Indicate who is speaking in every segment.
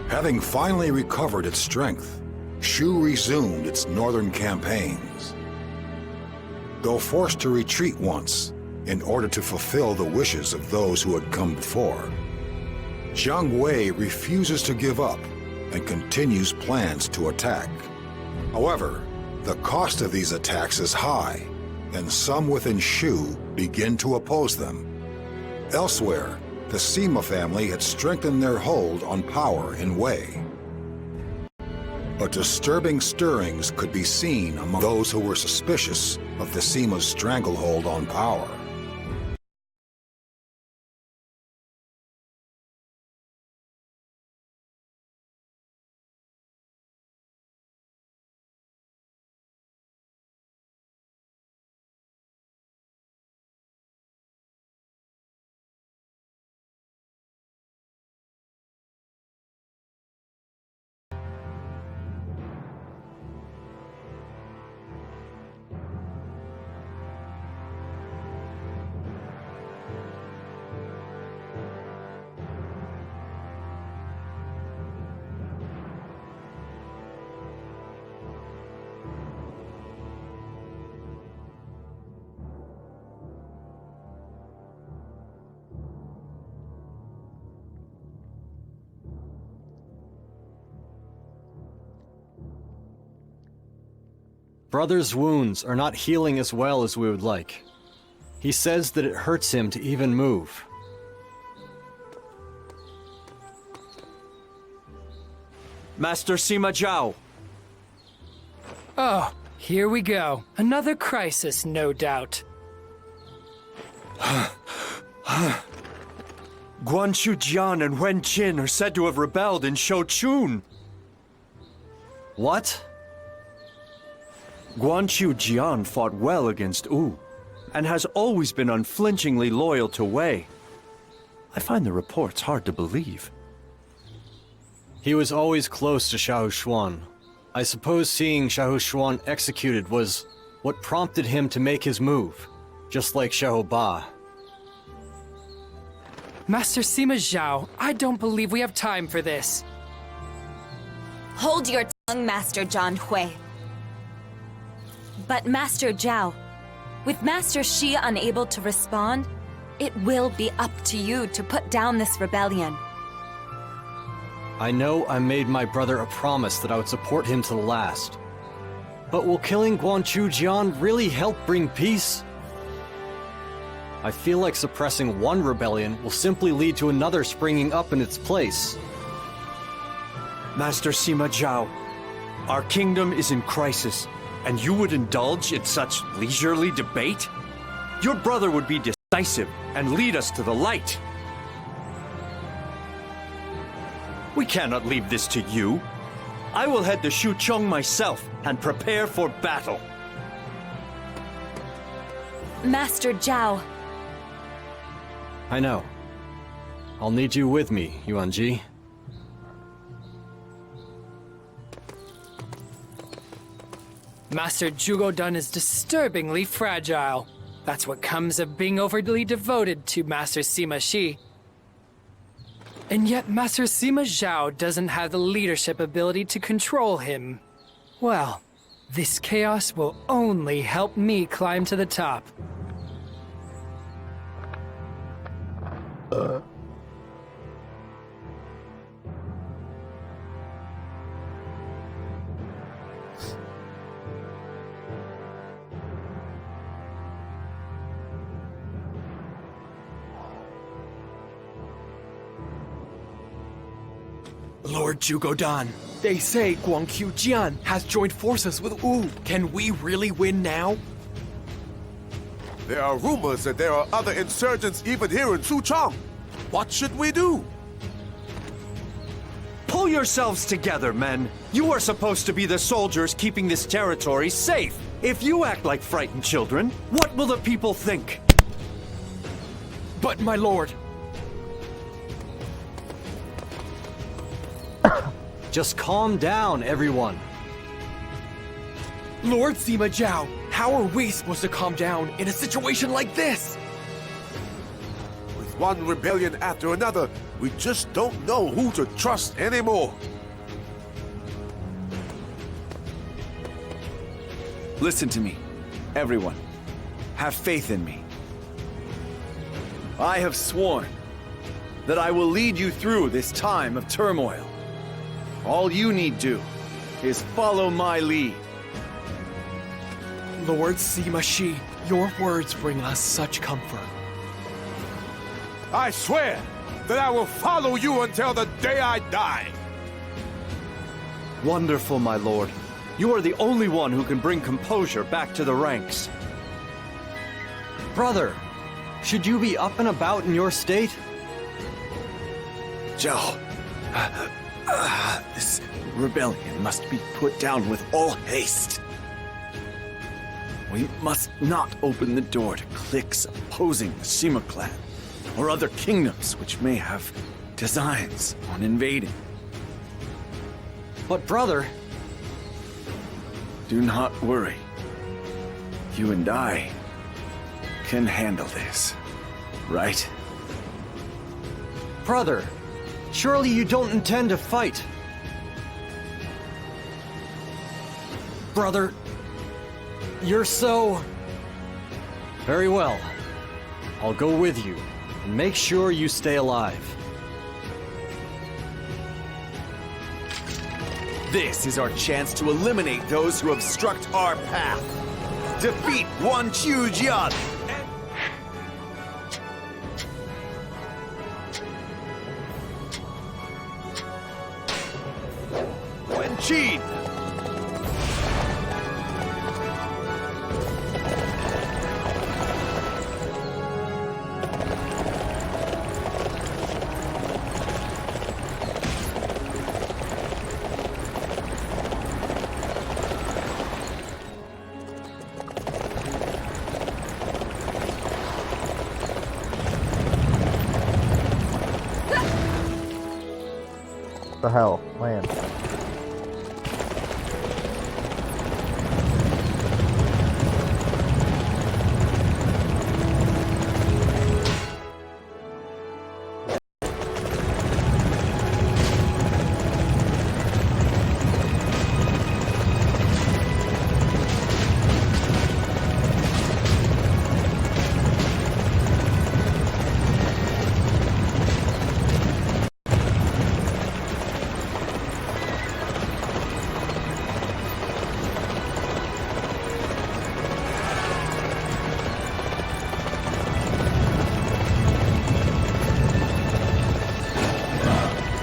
Speaker 1: Having finally recovered its strength, Shu resumed its northern campaigns. Though forced to retreat once in order to fulfill the wishes of those who had come before, Jiang Wei refuses to give up and continues plans to attack. However, the cost of these attacks is high, and some within Shu begin to oppose them. Elsewhere, the Sima family had strengthened their hold on power in Wei. But disturbing stirrings could be seen among those who were suspicious of the Sima's stranglehold on power.
Speaker 2: Brother's wounds are not healing as well as we would like. He says that it hurts him to even move.
Speaker 3: Master Sima Zhao!
Speaker 4: Oh, here we go. Another crisis, no doubt.
Speaker 3: Guanchu Jian and Wen Qin are said to have rebelled in Shouchun.
Speaker 2: What?
Speaker 3: Guanchu Jian fought well against Wu, and has always been unflinchingly loyal to Wei. I find the reports hard to believe.
Speaker 2: He was always close to Xiahou Xuan. I suppose seeing Xiahou Xuan executed was what prompted him to make his move, just like Xiahou Ba.
Speaker 4: Master Sima Zhao, I don't believe we have time for this.
Speaker 5: Hold your tongue, Master Zhang Hui. But Master Zhao, with Master Shi unable to respond, it will be up to you to put down this rebellion.
Speaker 2: I know I made my brother a promise that I would support him to the last. But will killing Guanchu Jian really help bring peace? I feel like suppressing one rebellion will simply lead to another springing up in its place.
Speaker 3: Master Sima Zhao, our kingdom is in crisis, and you would indulge in such leisurely debate? Your brother would be decisive and lead us to the light. We cannot leave this to you. I will head to Shucheng myself and prepare for battle.
Speaker 5: Master Zhao.
Speaker 2: I know. I'll need you with me, Yuanji.
Speaker 4: Master Zhugo Dan is disturbingly fragile. That's what comes of being overly devoted to Master Sima Shi. And yet Master Sima Zhao doesn't have the leadership ability to control him. Well, this chaos will only help me climb to the top.
Speaker 6: Lord Zhugodan, they say Guangqiu Jian has joined forces with Wu. Can we really win now?
Speaker 7: There are rumors that there are other insurgents even here in Suchong. What should we do?
Speaker 3: Pull yourselves together, men. You are supposed to be the soldiers keeping this territory safe. If you act like frightened children, what will the people think?
Speaker 6: But, my lord,
Speaker 2: Just calm down, everyone.
Speaker 6: Lord Sima Zhao, how are we supposed to calm down in a situation like this?
Speaker 7: With one rebellion after another, we just don't know who to trust anymore.
Speaker 8: Listen to me, everyone. Have faith in me. I have sworn that I will lead you through this time of turmoil. All you need do is follow my lead.
Speaker 6: Lord Sima Shi, your words bring us such comfort.
Speaker 7: I swear that I will follow you until the day I die.
Speaker 3: Wonderful, my lord. You are the only one who can bring composure back to the ranks.
Speaker 2: Brother, should you be up and about in your state?
Speaker 8: Zhao, this rebellion must be put down with all haste. We must not open the door to cliques opposing the Sima clan, or other kingdoms which may have designs on invading.
Speaker 2: But brother...
Speaker 8: Do not worry. You and I can handle this, right?
Speaker 2: Brother, surely you don't intend to fight. Brother, you're so... Very well. I'll go with you, and make sure you stay alive.
Speaker 8: This is our chance to eliminate those who obstruct our path. Defeat Guan Jian. Wen Qin.
Speaker 9: The hell, land.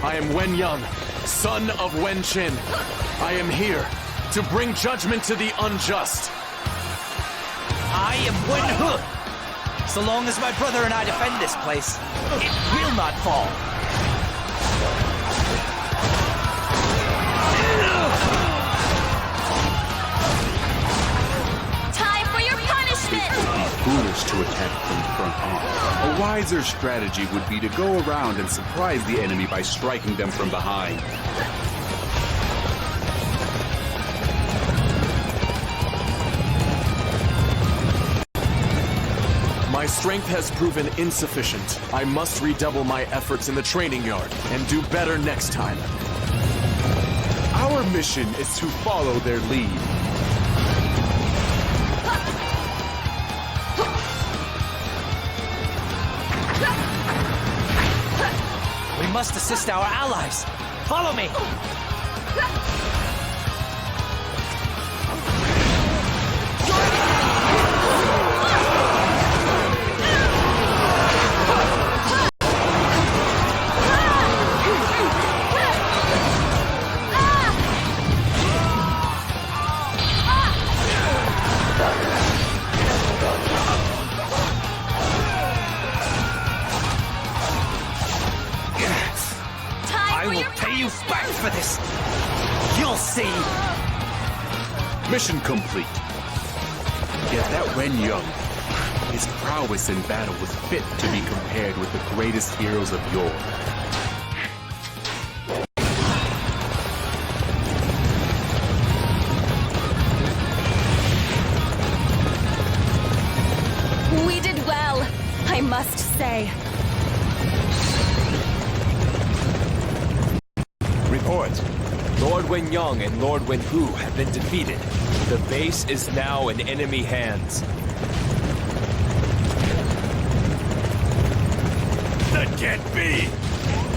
Speaker 6: I am Wen Yang, son of Wen Qin. I am here to bring judgment to the unjust.
Speaker 10: I am Wen He. So long as my brother and I defend this place, it will not fall.
Speaker 5: Time for your punishment!
Speaker 11: It would be foolish to attack from the front end. A wiser strategy would be to go around and surprise the enemy by striking them from behind.
Speaker 6: My strength has proven insufficient. I must redouble my efforts in the training yard and do better next time. Our mission is to follow their lead.
Speaker 10: We must assist our allies. Follow me. I will pay you back for this. You'll see.
Speaker 11: Mission complete. Yet that Wen Yang, his prowess in battle was fit to be compared with the greatest heroes of yore.
Speaker 5: We did well, I must say.
Speaker 3: Report. Lord Wenyang and Lord Wenhu have been defeated. The base is now in enemy hands.
Speaker 6: That can't be!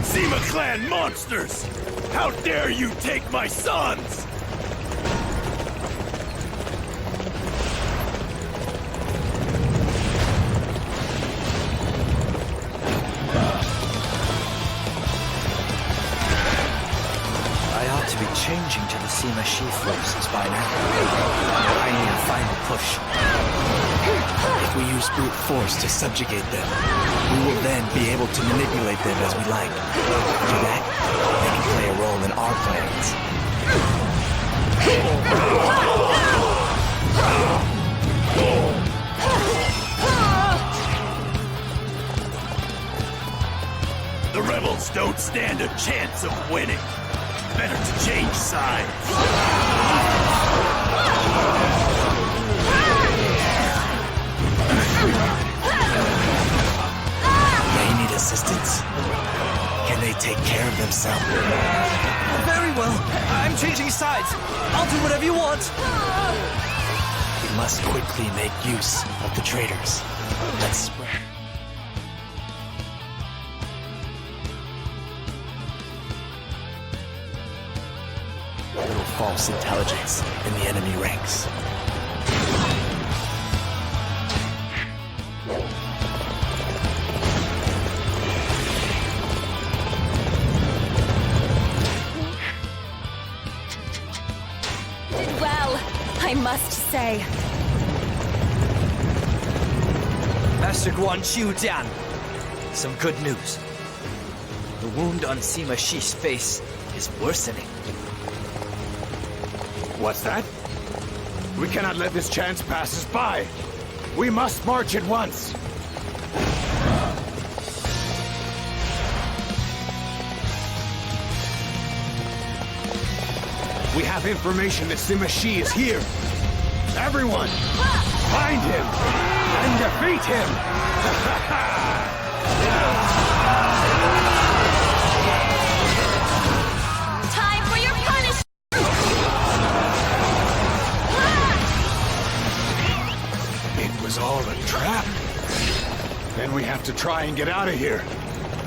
Speaker 6: Sima clan monsters! How dare you take my sons!
Speaker 10: I ought to be changing to the Sima Shi forces by now. I need a final push. If we use brute force to subjugate them, we will then be able to manipulate them as we like. After that, they can play a role in our plans.
Speaker 6: The rebels don't stand a chance of winning. Better to change sides.
Speaker 10: They need assistance. Can they take care of themselves? Very well. I'm changing sides. I'll do whatever you want. We must quickly make use of the traitors. Let's spread. Little false intelligence in the enemy ranks.
Speaker 5: Well, I must say,
Speaker 10: Master Guan Chu Dian, some good news. The wound on Sima Shi's face is worsening.
Speaker 6: What's that? We cannot let this chance pass us by. We must march at once. We have information that Sima Shi is here. Everyone, find him and defeat him!
Speaker 5: time for your punishment!
Speaker 6: It was all a trap. Then we have to try and get out of here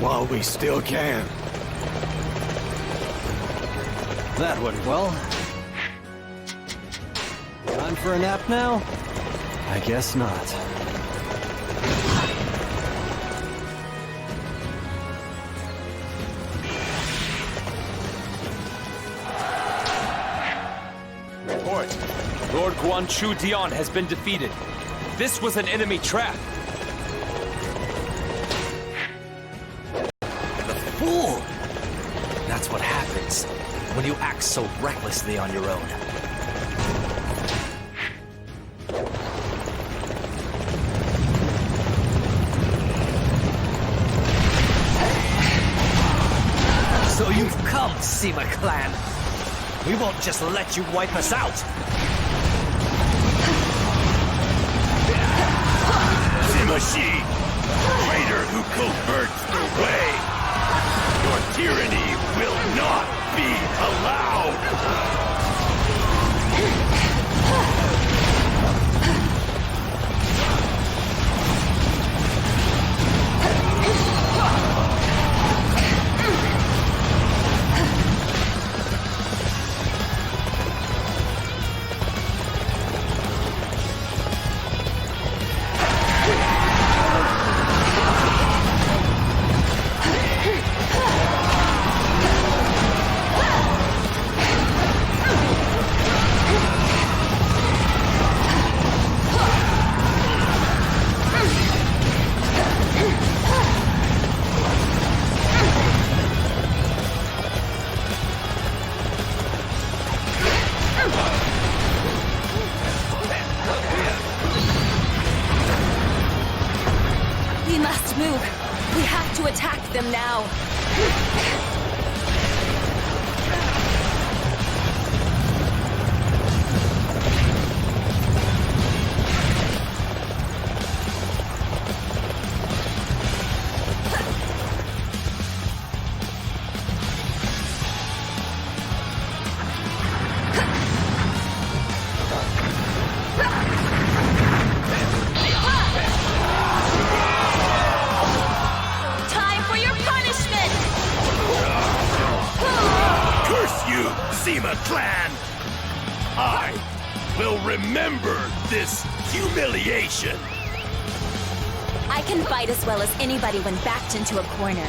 Speaker 6: while we still can.
Speaker 2: That went well. Time for a nap now? I guess not.
Speaker 3: Report. Lord Guan Chu Dian has been defeated. This was an enemy trap.
Speaker 10: Fool! That's what happens when you act so recklessly on your own. So you've come, Sima clan. We won't just let you wipe us out.
Speaker 6: Sima Shi, traitor who coverts the way. Your tyranny will not be allowed! Sima clan! I will remember this humiliation!
Speaker 5: I can fight as well as anybody when backed into a corner.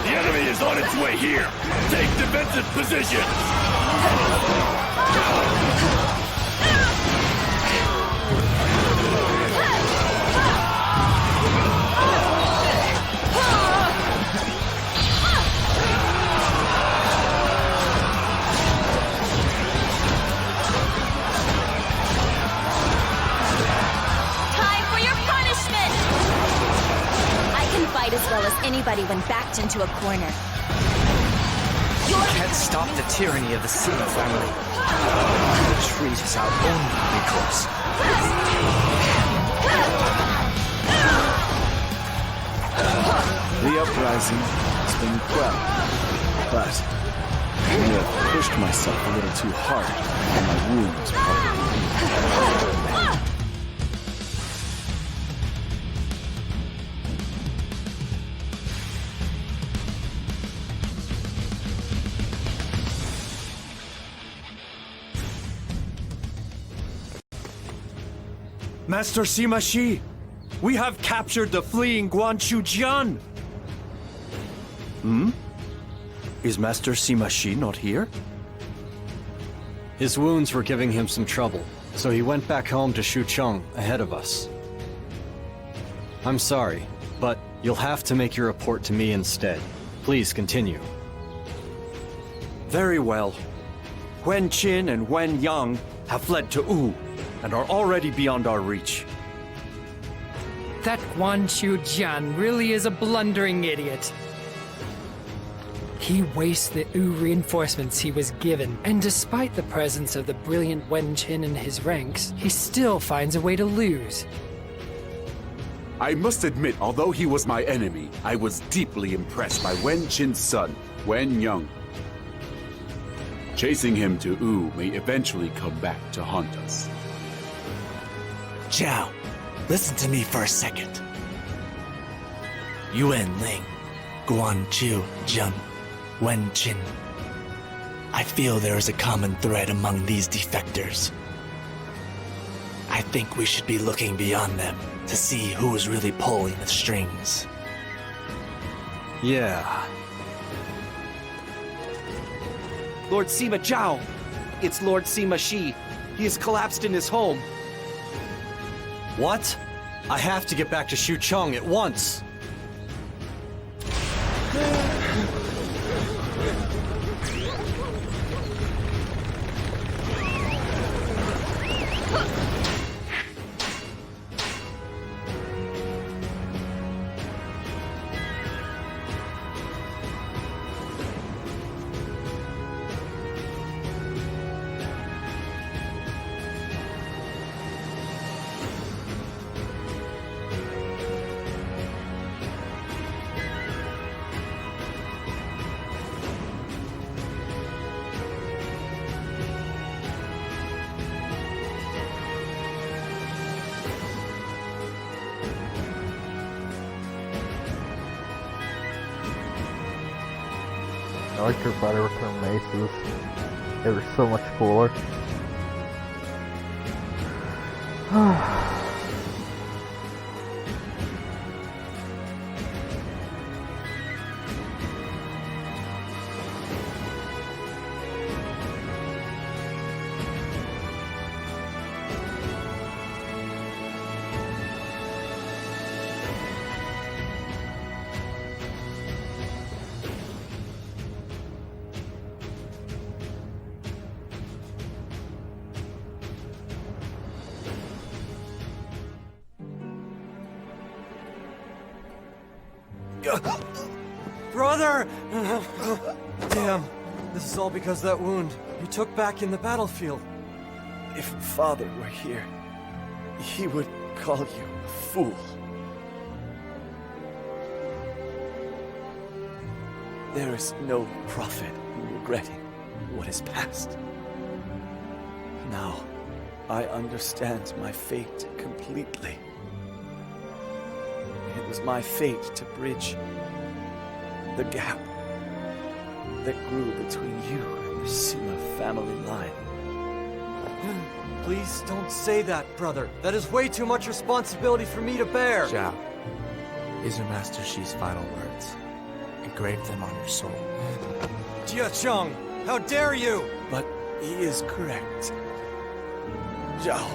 Speaker 6: The enemy is on its way here! Take defensive positions!
Speaker 5: As well as anybody when backed into a corner.
Speaker 10: You can't stop the tyranny of the Sima family. Retreat is our only recourse.
Speaker 8: The uprising has been quelled, but I may have pushed myself a little too hard, and my wounds probably.
Speaker 3: Master Sima Shi, we have captured the fleeing Guanchu Jian. Is Master Sima Shi not here?
Speaker 2: His wounds were giving him some trouble, so he went back home to Shucheng ahead of us. I'm sorry, but you'll have to make your report to me instead. Please continue.
Speaker 3: Very well. Wen Qin and Wen Yang have fled to Wu and are already beyond our reach.
Speaker 4: That Guanchu Jian really is a blundering idiot. He wastes the Wu reinforcements he was given, and despite the presence of the brilliant Wen Qin in his ranks, he still finds a way to lose.
Speaker 11: I must admit, although he was my enemy, I was deeply impressed by Wen Qin's son, Wen Yang. Chasing him to Wu may eventually come back to haunt us.
Speaker 10: Zhao, listen to me for a second. Yuan Ling, Guanchu Jian, Wen Qin. I feel there is a common thread among these defectors. I think we should be looking beyond them to see who is really pulling the strings.
Speaker 2: Yeah.
Speaker 3: Lord Sima Zhao! It's Lord Sima Shi. He has collapsed in his home.
Speaker 2: What? I have to get back to Shucheng at once.
Speaker 9: I like your better return maces. They were so much cooler.
Speaker 2: Brother! Damn, this is all because of that wound you took back in the battlefield.
Speaker 8: If Father were here, he would call you a fool. There is no prophet in regretting what is past. Now, I understand my fate completely. it was my fate to bridge the gap that grew between you and the Sima family line.
Speaker 2: Please don't say that, brother. That is way too much responsibility for me to bear.
Speaker 10: Zhao, these are Master Shi's final words. Engrave them on your soul.
Speaker 2: Jia Cheng, how dare you!
Speaker 8: But he is correct. Zhao,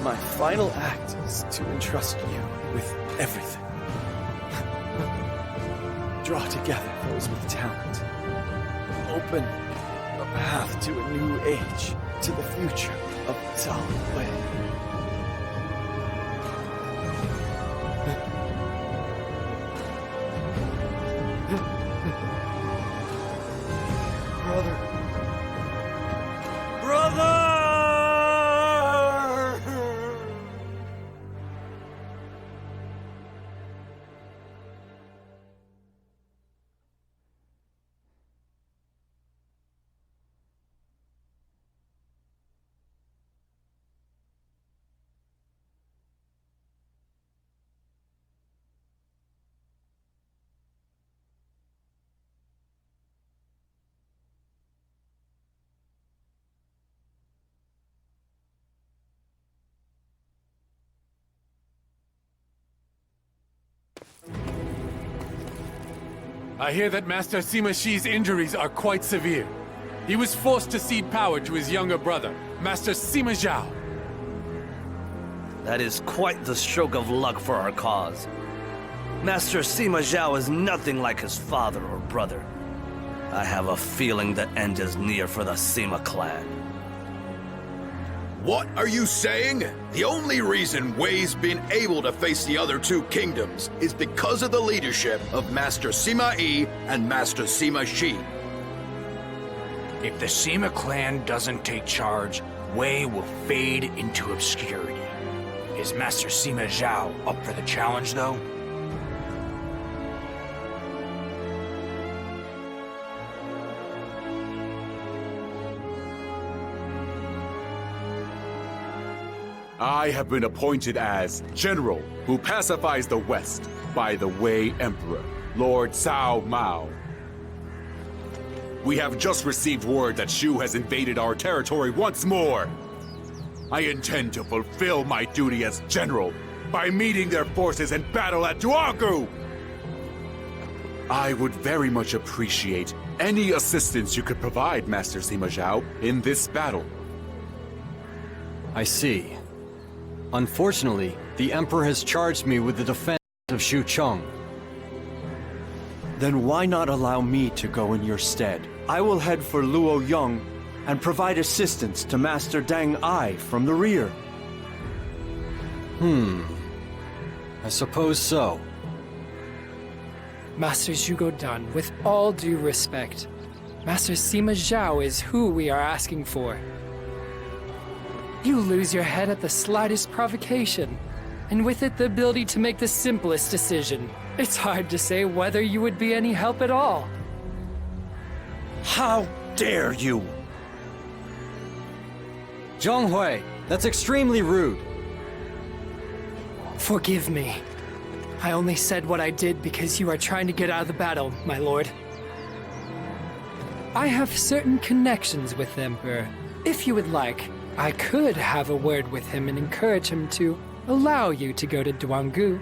Speaker 8: my final act is to entrust you with everything. Draw together those with talent. Open a path to a new age, to the future of Zhao Wei.
Speaker 6: I hear that Master Sima Shi's injuries are quite severe. He was forced to cede power to his younger brother, Master Sima Zhao.
Speaker 12: That is quite the stroke of luck for our cause. Master Sima Zhao is nothing like his father or brother. I have a feeling the end is near for the Sima clan.
Speaker 13: What are you saying? The only reason Wei's been able to face the other two kingdoms is because of the leadership of Master Sima Yi and Master Sima Shi.
Speaker 10: If the Sima clan doesn't take charge, Wei will fade into obscurity. Is Master Sima Zhao up for the challenge, though?
Speaker 11: I have been appointed as General who pacifies the West by the Wei Emperor, Lord Cao Mao. We have just received word that Shu has invaded our territory once more. I intend to fulfill my duty as General by meeting their forces in battle at Duangu. I would very much appreciate any assistance you could provide, Master Sima Zhao, in this battle.
Speaker 2: I see. Unfortunately, the Emperor has charged me with the defense of Xucheng.
Speaker 3: Then why not allow me to go in your stead? I will head for Luoyang and provide assistance to Master Deng Ai from the rear.
Speaker 2: I suppose so.
Speaker 4: Master Zhugo Dan, with all due respect, Master Sima Zhao is who we are asking for. You lose your head at the slightest provocation, and with it the ability to make the simplest decision. It's hard to say whether you would be any help at all.
Speaker 3: How dare you!
Speaker 2: Zhang Hui, that's extremely rude.
Speaker 4: Forgive me. I only said what I did because you are trying to get out of the battle, my lord. I have certain connections with the Emperor. If you would like, I could have a word with him and encourage him to allow you to go to Duangu.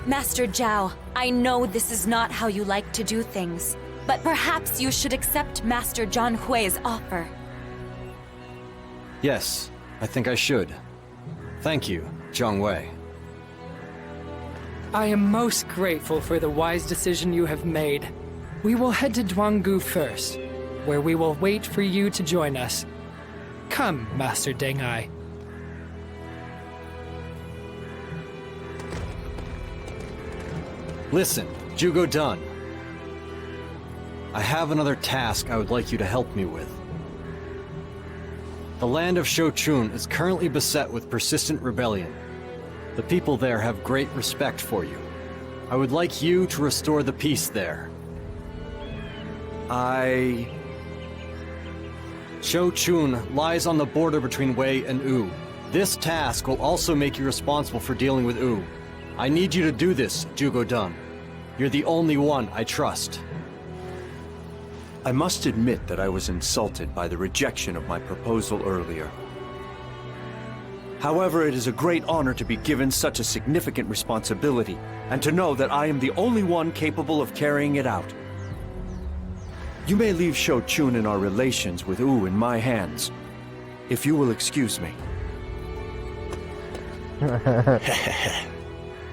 Speaker 5: Master Zhao, I know this is not how you like to do things, but perhaps you should accept Master Zhang Hui's offer.
Speaker 2: Yes, I think I should. Thank you, Zhang Wei.
Speaker 4: I am most grateful for the wise decision you have made. We will head to Duangu first, where we will wait for you to join us. Come, Master Deng Ai.
Speaker 2: Listen, Zhugo Dan. I have another task I would like you to help me with. The land of Shochun is currently beset with persistent rebellion. The people there have great respect for you. I would like you to restore the peace there. Shochun lies on the border between Wei and Wu. This task will also make you responsible for dealing with Wu. I need you to do this, Zhuge Dan. You're the only one I trust.
Speaker 3: I must admit that I was insulted by the rejection of my proposal earlier. However, it is a great honor to be given such a significant responsibility, and to know that I am the only one capable of carrying it out. You may leave Shou Chun and our relations with Wu in my hands, if you will excuse me.
Speaker 10: Are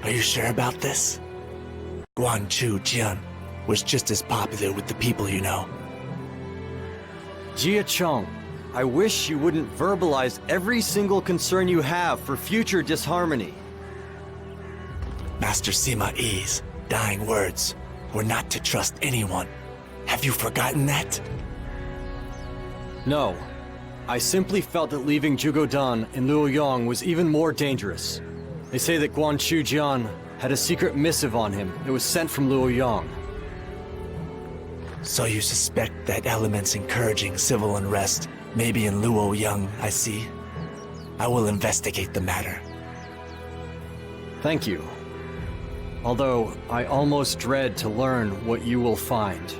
Speaker 10: you sure about this? Guan Chu Jian was just as popular with the people, you know.
Speaker 2: Jia Chong, I wish you wouldn't verbalize every single concern you have for future disharmony.
Speaker 10: Master Sima Yi's dying words were not to trust anyone. Have you forgotten that?
Speaker 2: No. I simply felt that leaving Zhuge Dan in Luoyang was even more dangerous. They say that Guan Chu Jian had a secret missive on him that was sent from Luoyang.
Speaker 10: So you suspect that elements encouraging civil unrest may be in Luoyang, I see. I will investigate the matter.
Speaker 2: Thank you. Although, I almost dread to learn what you will find.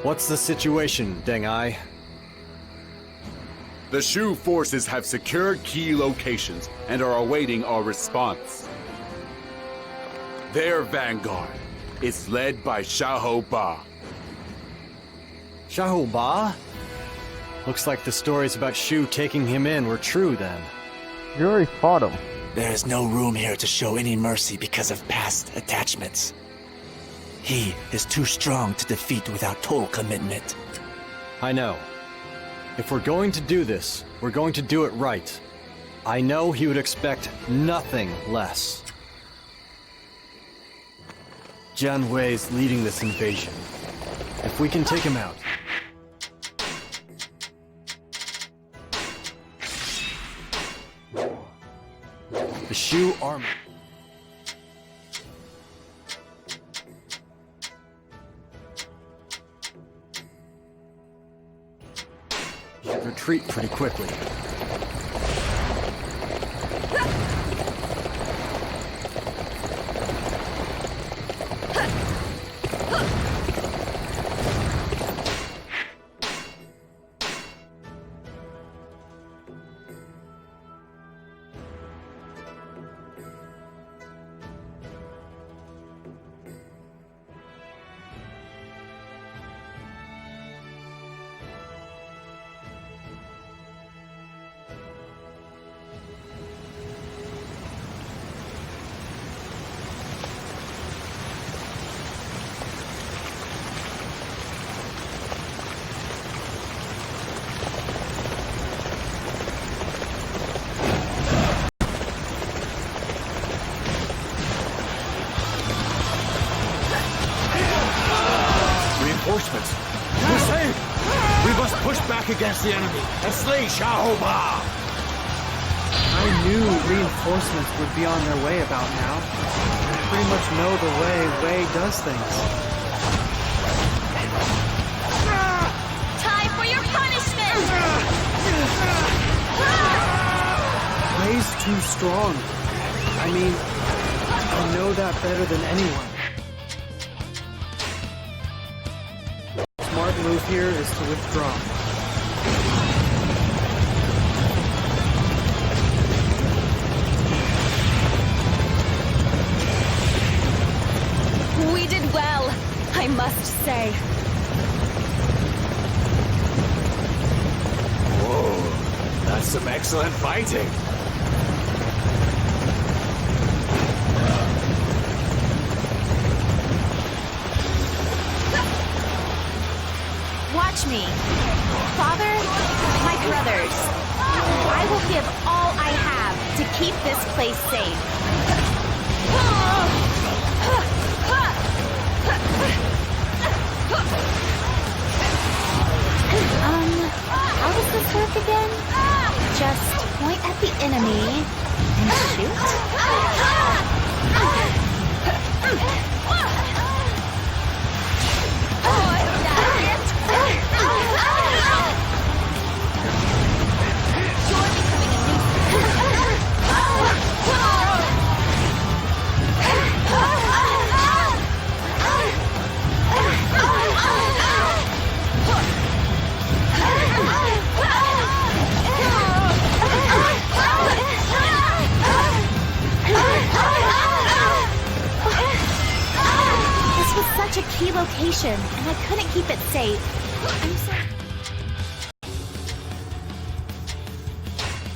Speaker 2: What's the situation, Deng Ai?
Speaker 11: The Shu forces have secured key locations and are awaiting our response. Their vanguard is led by Xiahou Ba.
Speaker 2: Xiahou Ba? Looks like the stories about Shu taking him in were true then.
Speaker 9: You already fought him.
Speaker 10: There is no room here to show any mercy because of past attachments. He is too strong to defeat without total commitment.
Speaker 2: I know. If we're going to do this, we're going to do it right. I know he would expect nothing less. Jian Wei's leading this invasion. If we can take him out... The Shu army... should retreat pretty quickly.
Speaker 6: Reinforcements! We're safe! We must push back against the enemy and slay Xiahou Ba!
Speaker 14: I knew reinforcements would be on their way about now. I pretty much know the way Wei does things.
Speaker 5: Time for your punishment!
Speaker 14: Wei's too strong. I mean, I know that better than anyone. Smart move here is to withdraw.
Speaker 5: We did well, I must say.
Speaker 6: Whoa, that's some excellent fighting.
Speaker 15: Watch me. Father, my brothers, I will give all I have to keep this place safe. How does this work again? Just point at the enemy and shoot? This was such a key location, and I couldn't keep it safe. I'm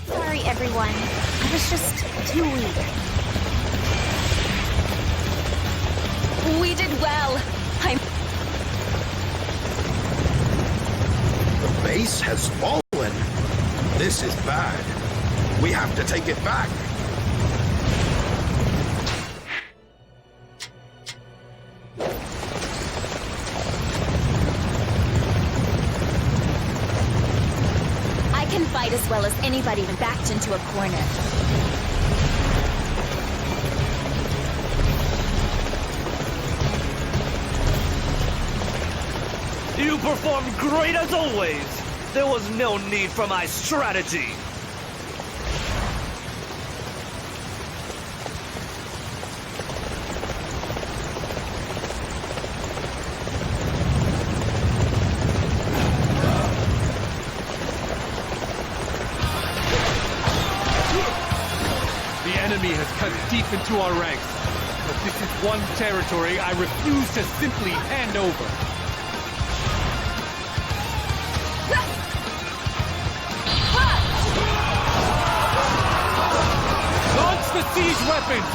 Speaker 15: sorry, everyone. I was just too weak.
Speaker 5: We did well.
Speaker 13: The base has fallen. This is bad. We have to take it back.
Speaker 5: I can fight as well as anybody when backed into a corner.
Speaker 12: You performed great as always! There was no need for my strategy!
Speaker 6: The enemy has cut deep into our ranks, but this is one territory I refuse to simply hand over. Launch the siege weapons!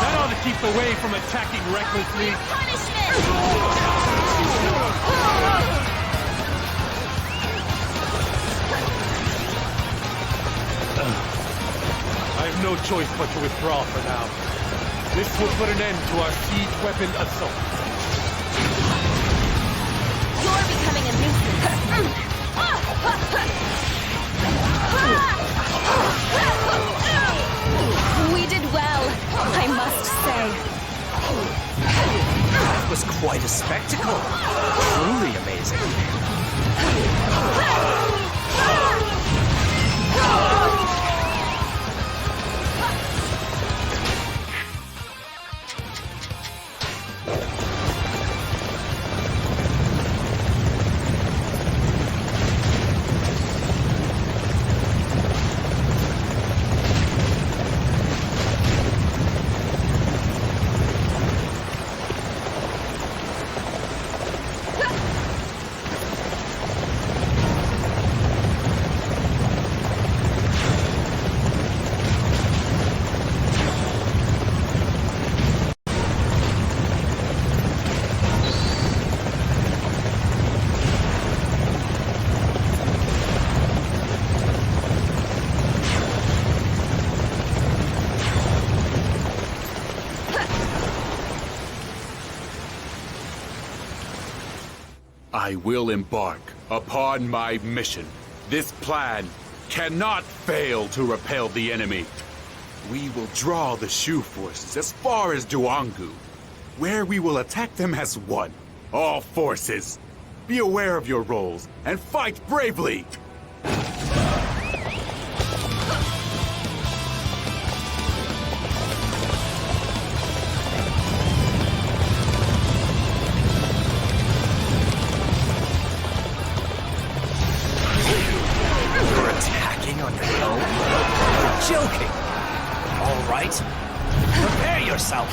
Speaker 6: That ought to keep the way from attacking recklessly. I have no choice but to withdraw for now. This will put an end to our siege weapon assault.
Speaker 15: You're becoming a nuisance.
Speaker 5: We did well, I must say.
Speaker 10: That was quite a spectacle. Truly amazing.
Speaker 11: I will embark upon my mission. This plan cannot fail to repel the enemy. We will draw the Shu forces as far as Duangu, where we will attack them as one. All forces, be aware of your roles and fight bravely!
Speaker 12: joking. All right. Prepare yourself.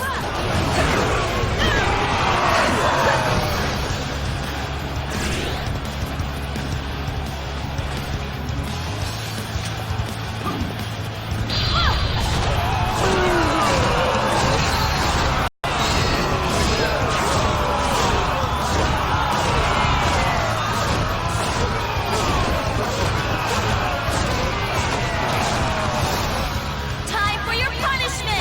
Speaker 5: Time for your punishment!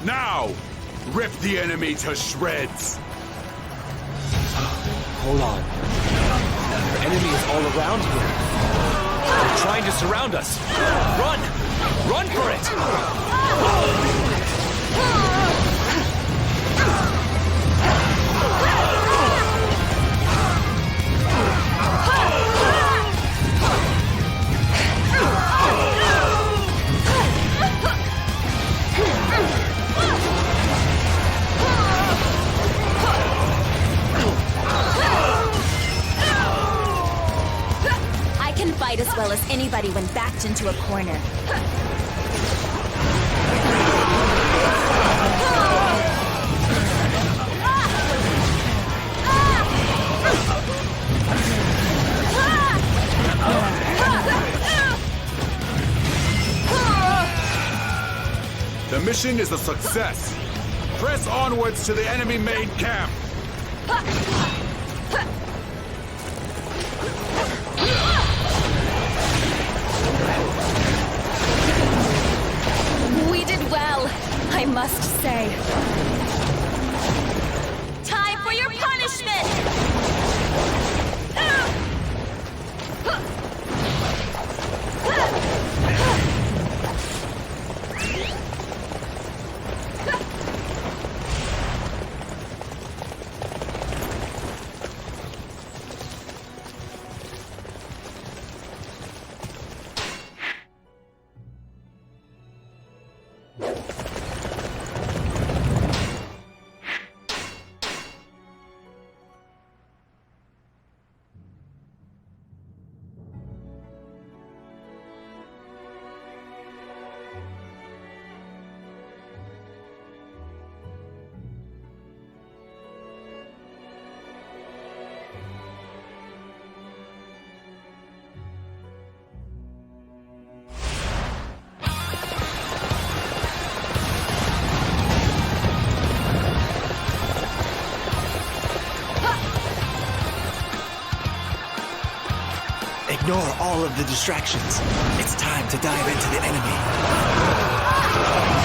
Speaker 11: Now! Rip the enemy to shreds!
Speaker 3: Hold on. Their enemy is all around here. They're trying to surround us. Run! Run for it!
Speaker 5: I can fight as well as anybody when backed into a corner.
Speaker 11: The mission is a success! Press onwards to the enemy main camp!
Speaker 5: We did well, I must say. Time for your punishment!
Speaker 10: Ignore all of the distractions. It's time to dive into the enemy.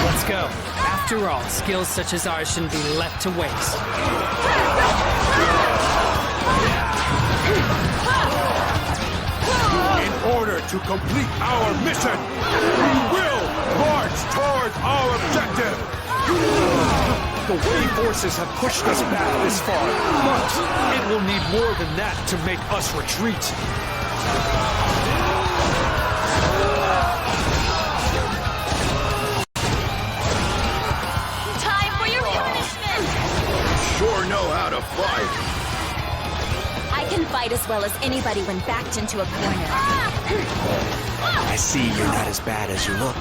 Speaker 4: Let's go. After all, skills such as ours shouldn't be left to waste.
Speaker 11: In order to complete our mission, we will march toward our objective!
Speaker 3: The Wei forces have pushed us back this far, but it will need more than that to make us retreat.
Speaker 5: Time for your punishment!
Speaker 13: Sure know how to fight.
Speaker 5: I can fight as well as anybody when backed into a corner.
Speaker 10: I see you're not as bad as you look.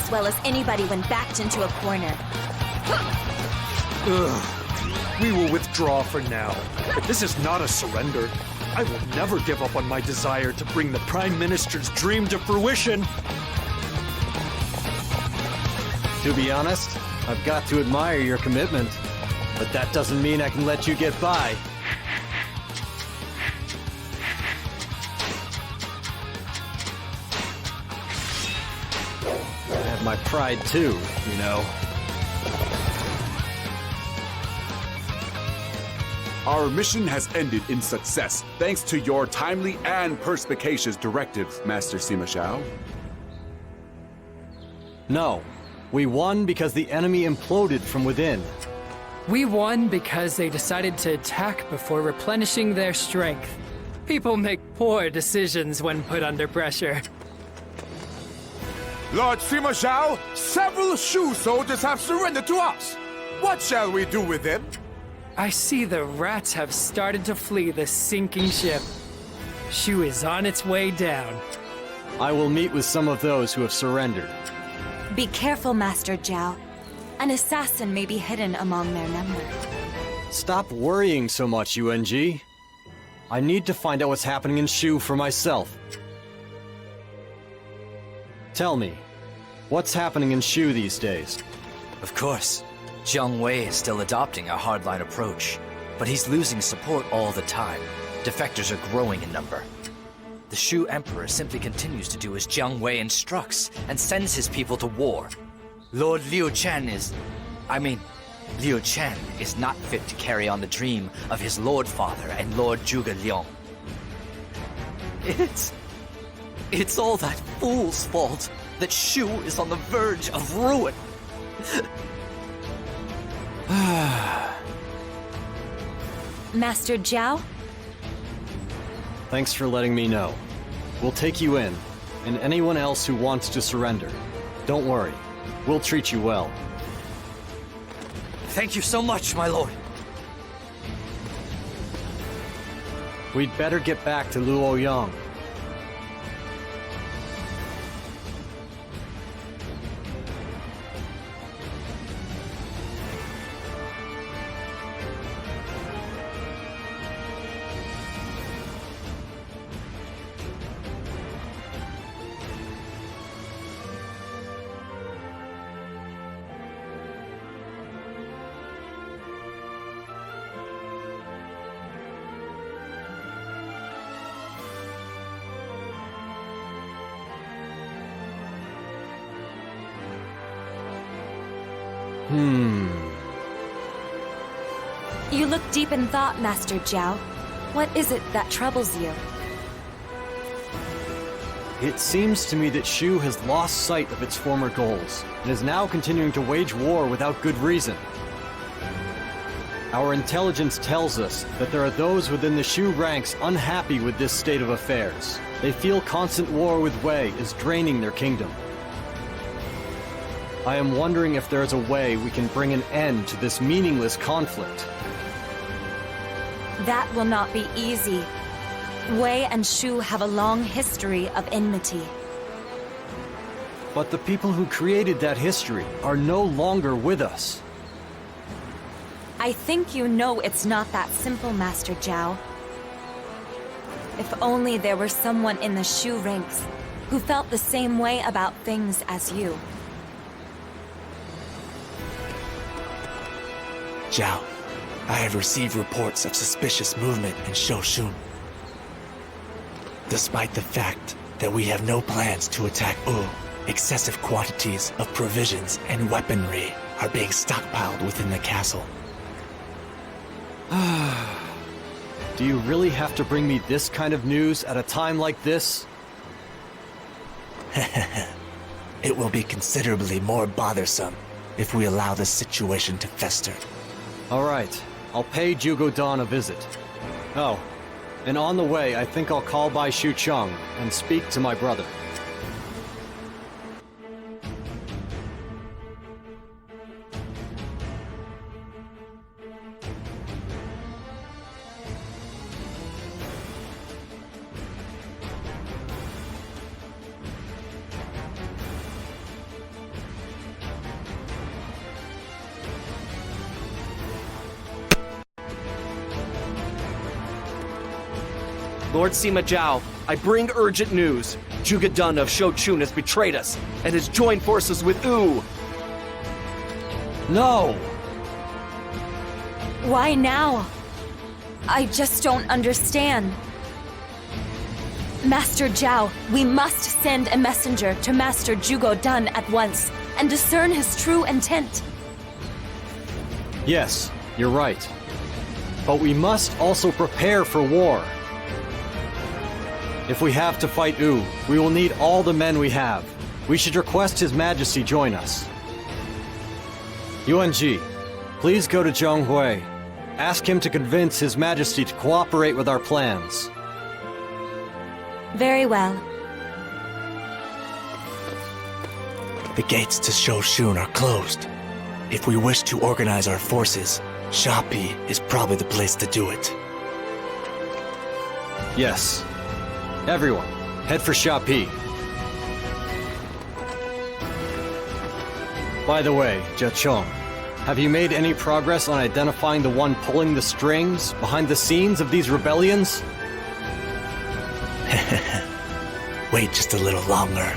Speaker 5: as well as anybody when backed into a corner.
Speaker 16: Ugh. We will withdraw for now. But this is not a surrender. I will never give up on my desire to bring the Prime Minister's dream to fruition.
Speaker 2: To be honest, I've got to admire your commitment. But that doesn't mean I can let you get by. I have my pride too, you know.
Speaker 11: Our mission has ended in success, thanks to your timely and perspicacious directives, Master Sima Zhao.
Speaker 2: No. We won because the enemy imploded from within.
Speaker 4: We won because they decided to attack before replenishing their strength. People make poor decisions when put under pressure.
Speaker 7: Lord Sima Zhao, several Shu soldiers have surrendered to us. What shall we do with them?
Speaker 4: I see the rats have started to flee the sinking ship. Shu is on its way down.
Speaker 2: I will meet with some of those who have surrendered.
Speaker 5: Be careful, Master Zhao. An assassin may be hidden among their number.
Speaker 2: Stop worrying so much, UNG. I need to find out what's happening in Shu for myself. Tell me, what's happening in Shu these days?
Speaker 10: Of course, Jiang Wei is still adopting a hardline approach, but he's losing support all the time. Defectors are growing in number. The Shu Emperor simply continues to do as Jiang Wei instructs and sends his people to war. Lord Liu Chen is not fit to carry on the dream of his Lord Father and Lord Zhuge Liang. It's all that fool's fault that Shu is on the verge of ruin.
Speaker 5: Master Zhao?
Speaker 2: Thanks for letting me know. We'll take you in, and anyone else who wants to surrender. Don't worry, we'll treat you well.
Speaker 10: Thank you so much, my lord.
Speaker 2: We'd better get back to Luoyang.
Speaker 5: You look deep in thought, Master Zhao. What is it that troubles you?
Speaker 2: It seems to me that Shu has lost sight of its former goals, and is now continuing to wage war without good reason. Our intelligence tells us that there are those within the Shu ranks unhappy with this state of affairs. They feel constant war with Wei is draining their kingdom. I am wondering if there is a way we can bring an end to this meaningless conflict.
Speaker 5: That will not be easy. Wei and Shu have a long history of enmity.
Speaker 2: But the people who created that history are no longer with us.
Speaker 5: I think you know it's not that simple, Master Zhao. If only there were someone in the Shu ranks who felt the same way about things as you.
Speaker 10: Zhao, I have received reports of suspicious movement in Shoshun. Despite the fact that we have no plans to attack Wu, excessive quantities of provisions and weaponry are being stockpiled within the castle.
Speaker 2: Do you really have to bring me this kind of news at a time like this?
Speaker 10: It will be considerably more bothersome if we allow the situation to fester.
Speaker 2: All right, I'll pay Zhuge Dan a visit. Oh, and on the way, I think I'll call by Xucheng and speak to my brother.
Speaker 3: Lord Sima Zhao, I bring urgent news. Zhuge Dan of Shouchun has betrayed us and has joined forces with Wu.
Speaker 2: No!
Speaker 5: Why now? I just don't understand. Master Zhao, we must send a messenger to Master Zhuge Dan at once and discern his true intent.
Speaker 2: Yes, you're right. But we must also prepare for war. If we have to fight Wu, we will need all the men we have. We should request His Majesty join us. Yuan Ji, please go to Zhonghui. Ask him to convince His Majesty to cooperate with our plans.
Speaker 5: Very well.
Speaker 10: The gates to Shouchun are closed. If we wish to organize our forces, Shapi is probably the place to do it.
Speaker 2: Yes. Everyone, head for Shapi. By the way, Jiacheng, have you made any progress on identifying the one pulling the strings behind the scenes of these rebellions?
Speaker 10: Wait just a little longer.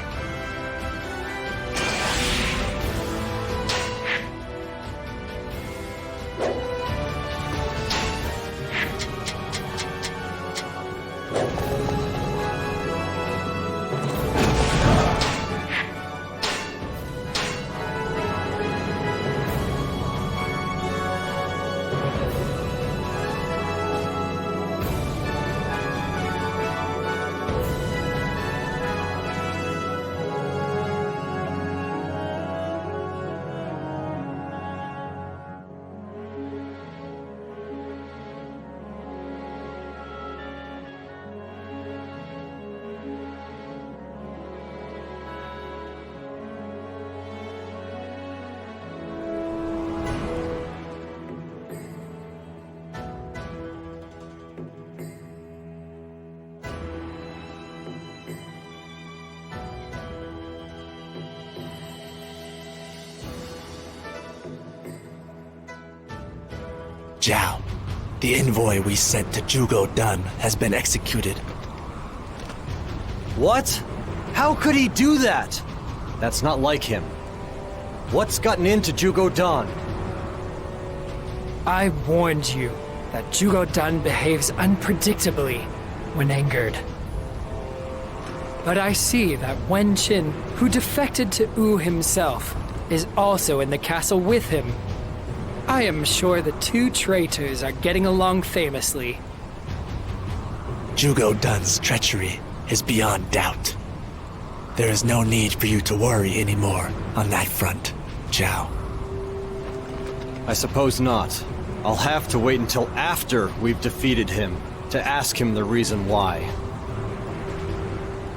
Speaker 10: Zhao, the envoy we sent to Zhuge Dan has been executed.
Speaker 2: What? How could he do that? That's not like him. What's gotten into Zhuge Dan?
Speaker 4: I warned you that Zhuge Dan behaves unpredictably when angered. But I see that Wen Qin, who defected to Wu himself, is also in the castle with him. I am sure the two traitors are getting along famously.
Speaker 10: Zhuge Dan's treachery is beyond doubt. There is no need for you to worry anymore on that front, Zhao.
Speaker 2: I suppose not. I'll have to wait until after we've defeated him to ask him the reason why.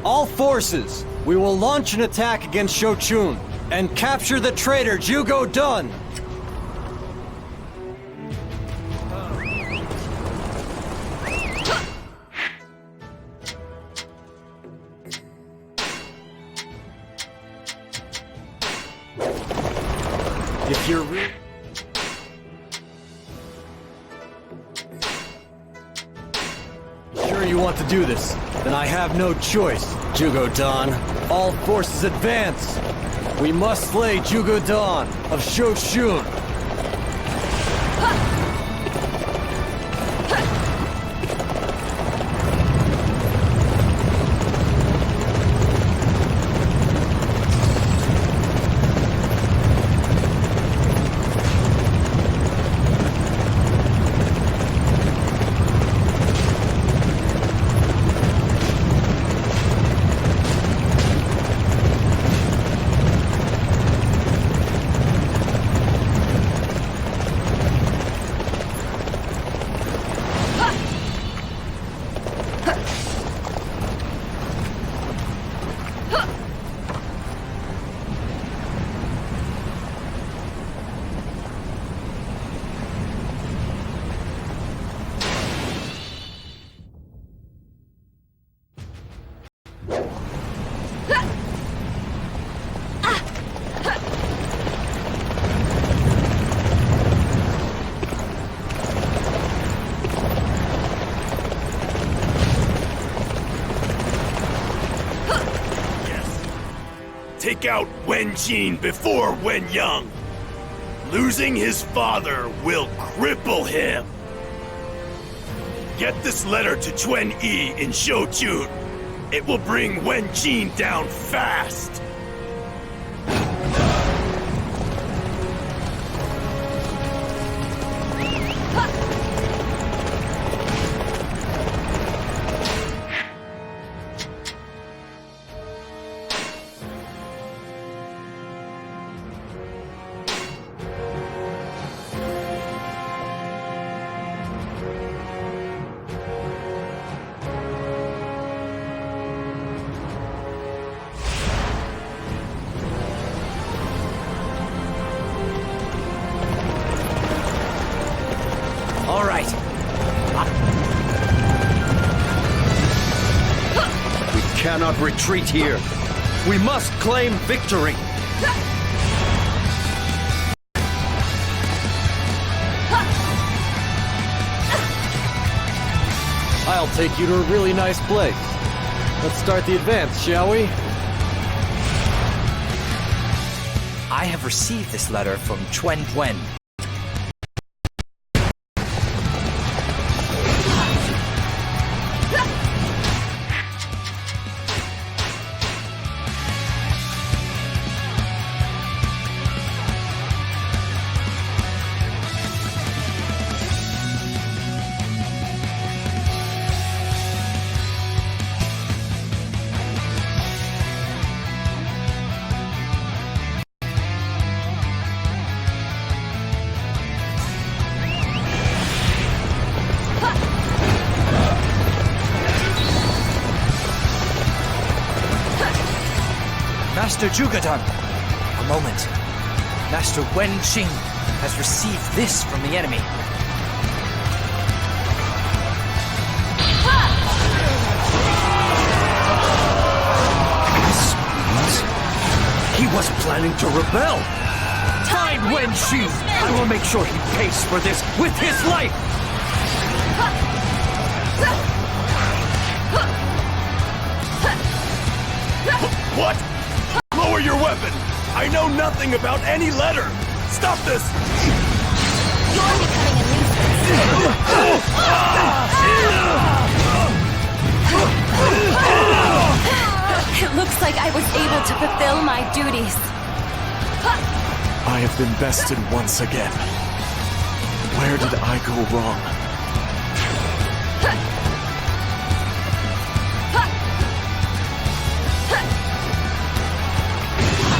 Speaker 2: All forces! We will launch an attack against Shouchun and capture the traitor Zhuge Dan! If you're sure you want to do this, then I have no choice. Zhuge Dan, all forces advance! We must slay Zhuge Dan of Shouchun!
Speaker 17: take out Wen Jin before Wen Yang. Losing his father will cripple him. Get this letter to Chuen Yi in Shouchun. It will bring Wen Jin down fast.
Speaker 3: Cannot retreat here. We must claim victory.
Speaker 2: I'll take you to a really nice place. Let's start the advance, shall we?
Speaker 10: I have received this letter from Chuen Wen. Master Jugadan! A moment. Master Wen Jin has received this from the enemy.
Speaker 3: This means he was planning to rebel. Find Wen Jin! I will make sure he pays for this with his life!
Speaker 17: What? Lower your weapon! I know nothing about any letter! Stop this!
Speaker 15: You're becoming a nuisance.
Speaker 5: It looks like I was able to fulfill my duties.
Speaker 8: I have been bested once again. Where did I go wrong?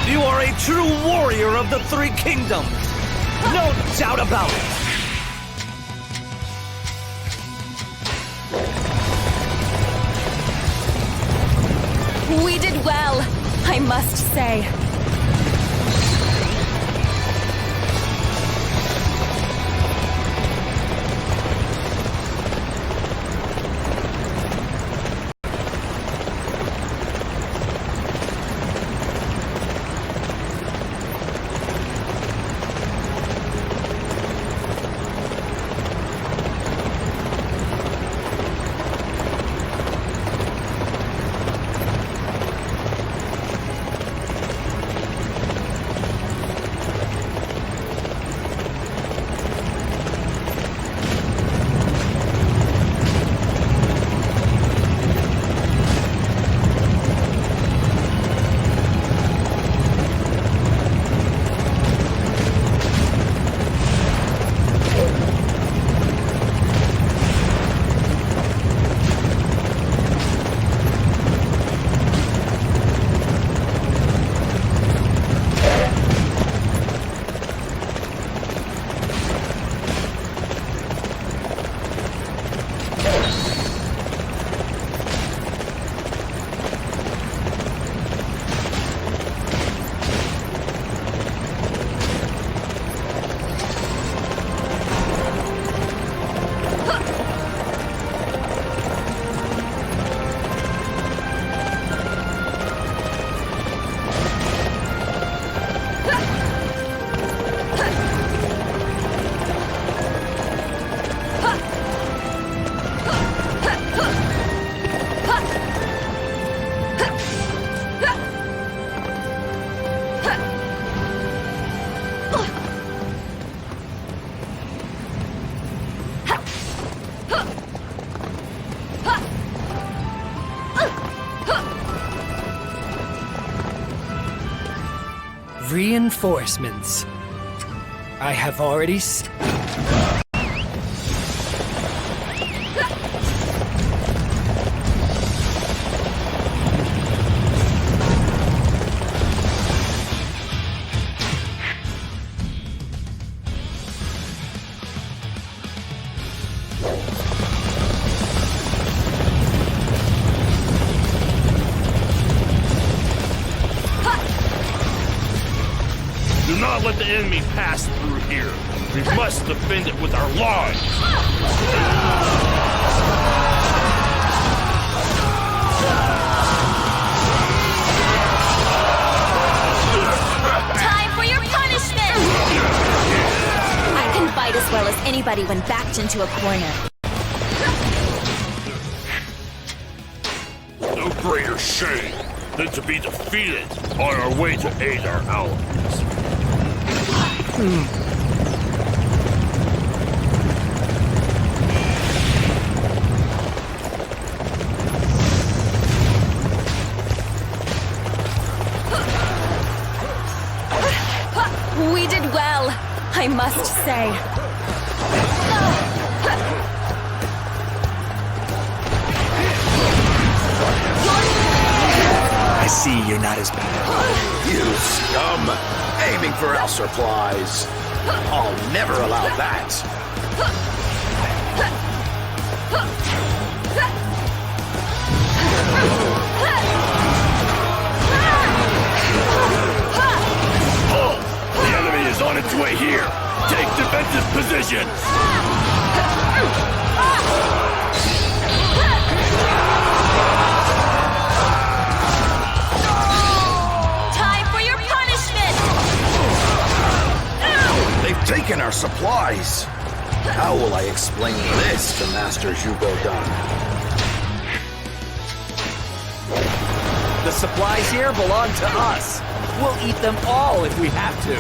Speaker 12: You are a true warrior of the Three Kingdoms. No doubt about it.
Speaker 5: We did well, I must say.
Speaker 4: Reinforcements. I have already
Speaker 17: Do not let the enemy pass through here. We must defend it with our lives.
Speaker 5: Time for your punishment! I can fight as well as anybody when backed into a corner.
Speaker 17: No greater shame than to be defeated on our way to aid our allies.
Speaker 5: We did well, I must say.
Speaker 10: I see you're not as bad.
Speaker 13: You scum! Aiming for our supplies. I'll never allow that.
Speaker 17: The enemy is on its way here. Take defensive positions.
Speaker 5: Time for your punishment!
Speaker 13: They've taken our supplies. How will I explain this to Master Zhugodan?
Speaker 3: The supplies here belong to us. We'll eat them all if we have to.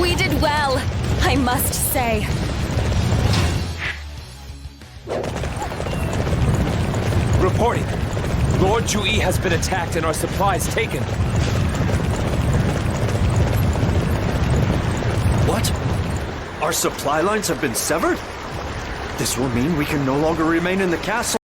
Speaker 5: We did well, I must say.
Speaker 3: Reporting. Lord Ju-Yi has been attacked and our supplies taken. What? Our supply lines have been severed? This will mean we can no longer remain in the castle.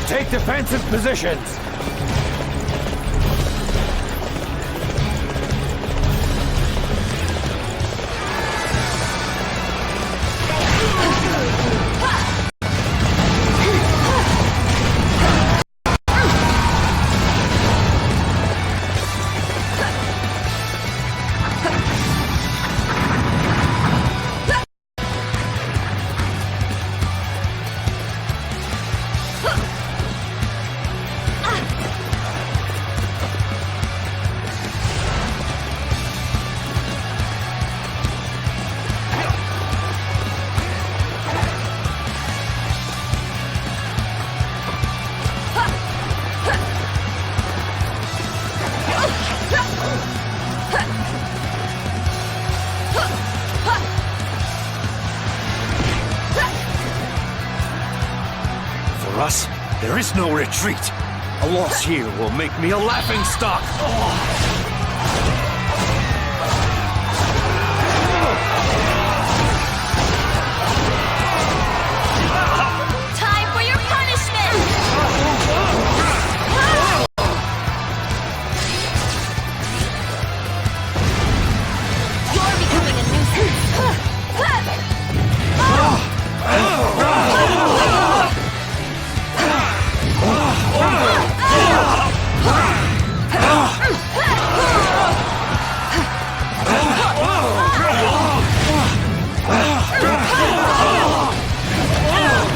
Speaker 6: Take defensive positions!
Speaker 3: There is no retreat. A loss here will make me a laughingstock.
Speaker 15: Time for your punishment! You're becoming a nuisance.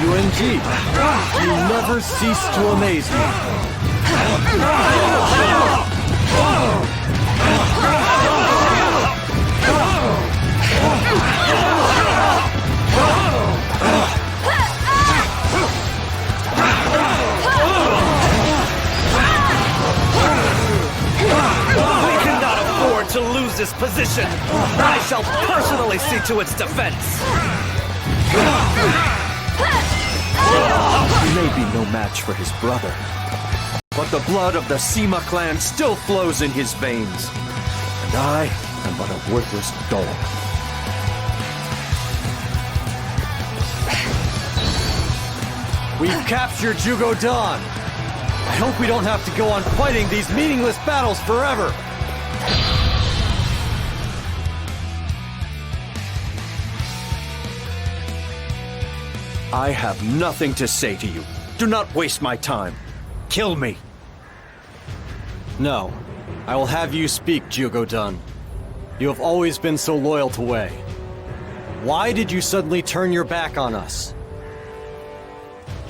Speaker 2: UNG, you never cease to amaze me.
Speaker 12: We cannot afford to lose this position. I shall personally see to its defense.
Speaker 3: He may be no match for his brother, but the blood of the Sima clan still flows in his veins. And I am but a worthless dog.
Speaker 2: We've captured Jugo-Dan. I hope we don't have to go on fighting these meaningless battles forever.
Speaker 3: I have nothing to say to you. Do not waste my time. Kill me.
Speaker 2: No. I will have you speak, Jugo-Dan. You have always been so loyal to Wei. Why did you suddenly turn your back on us?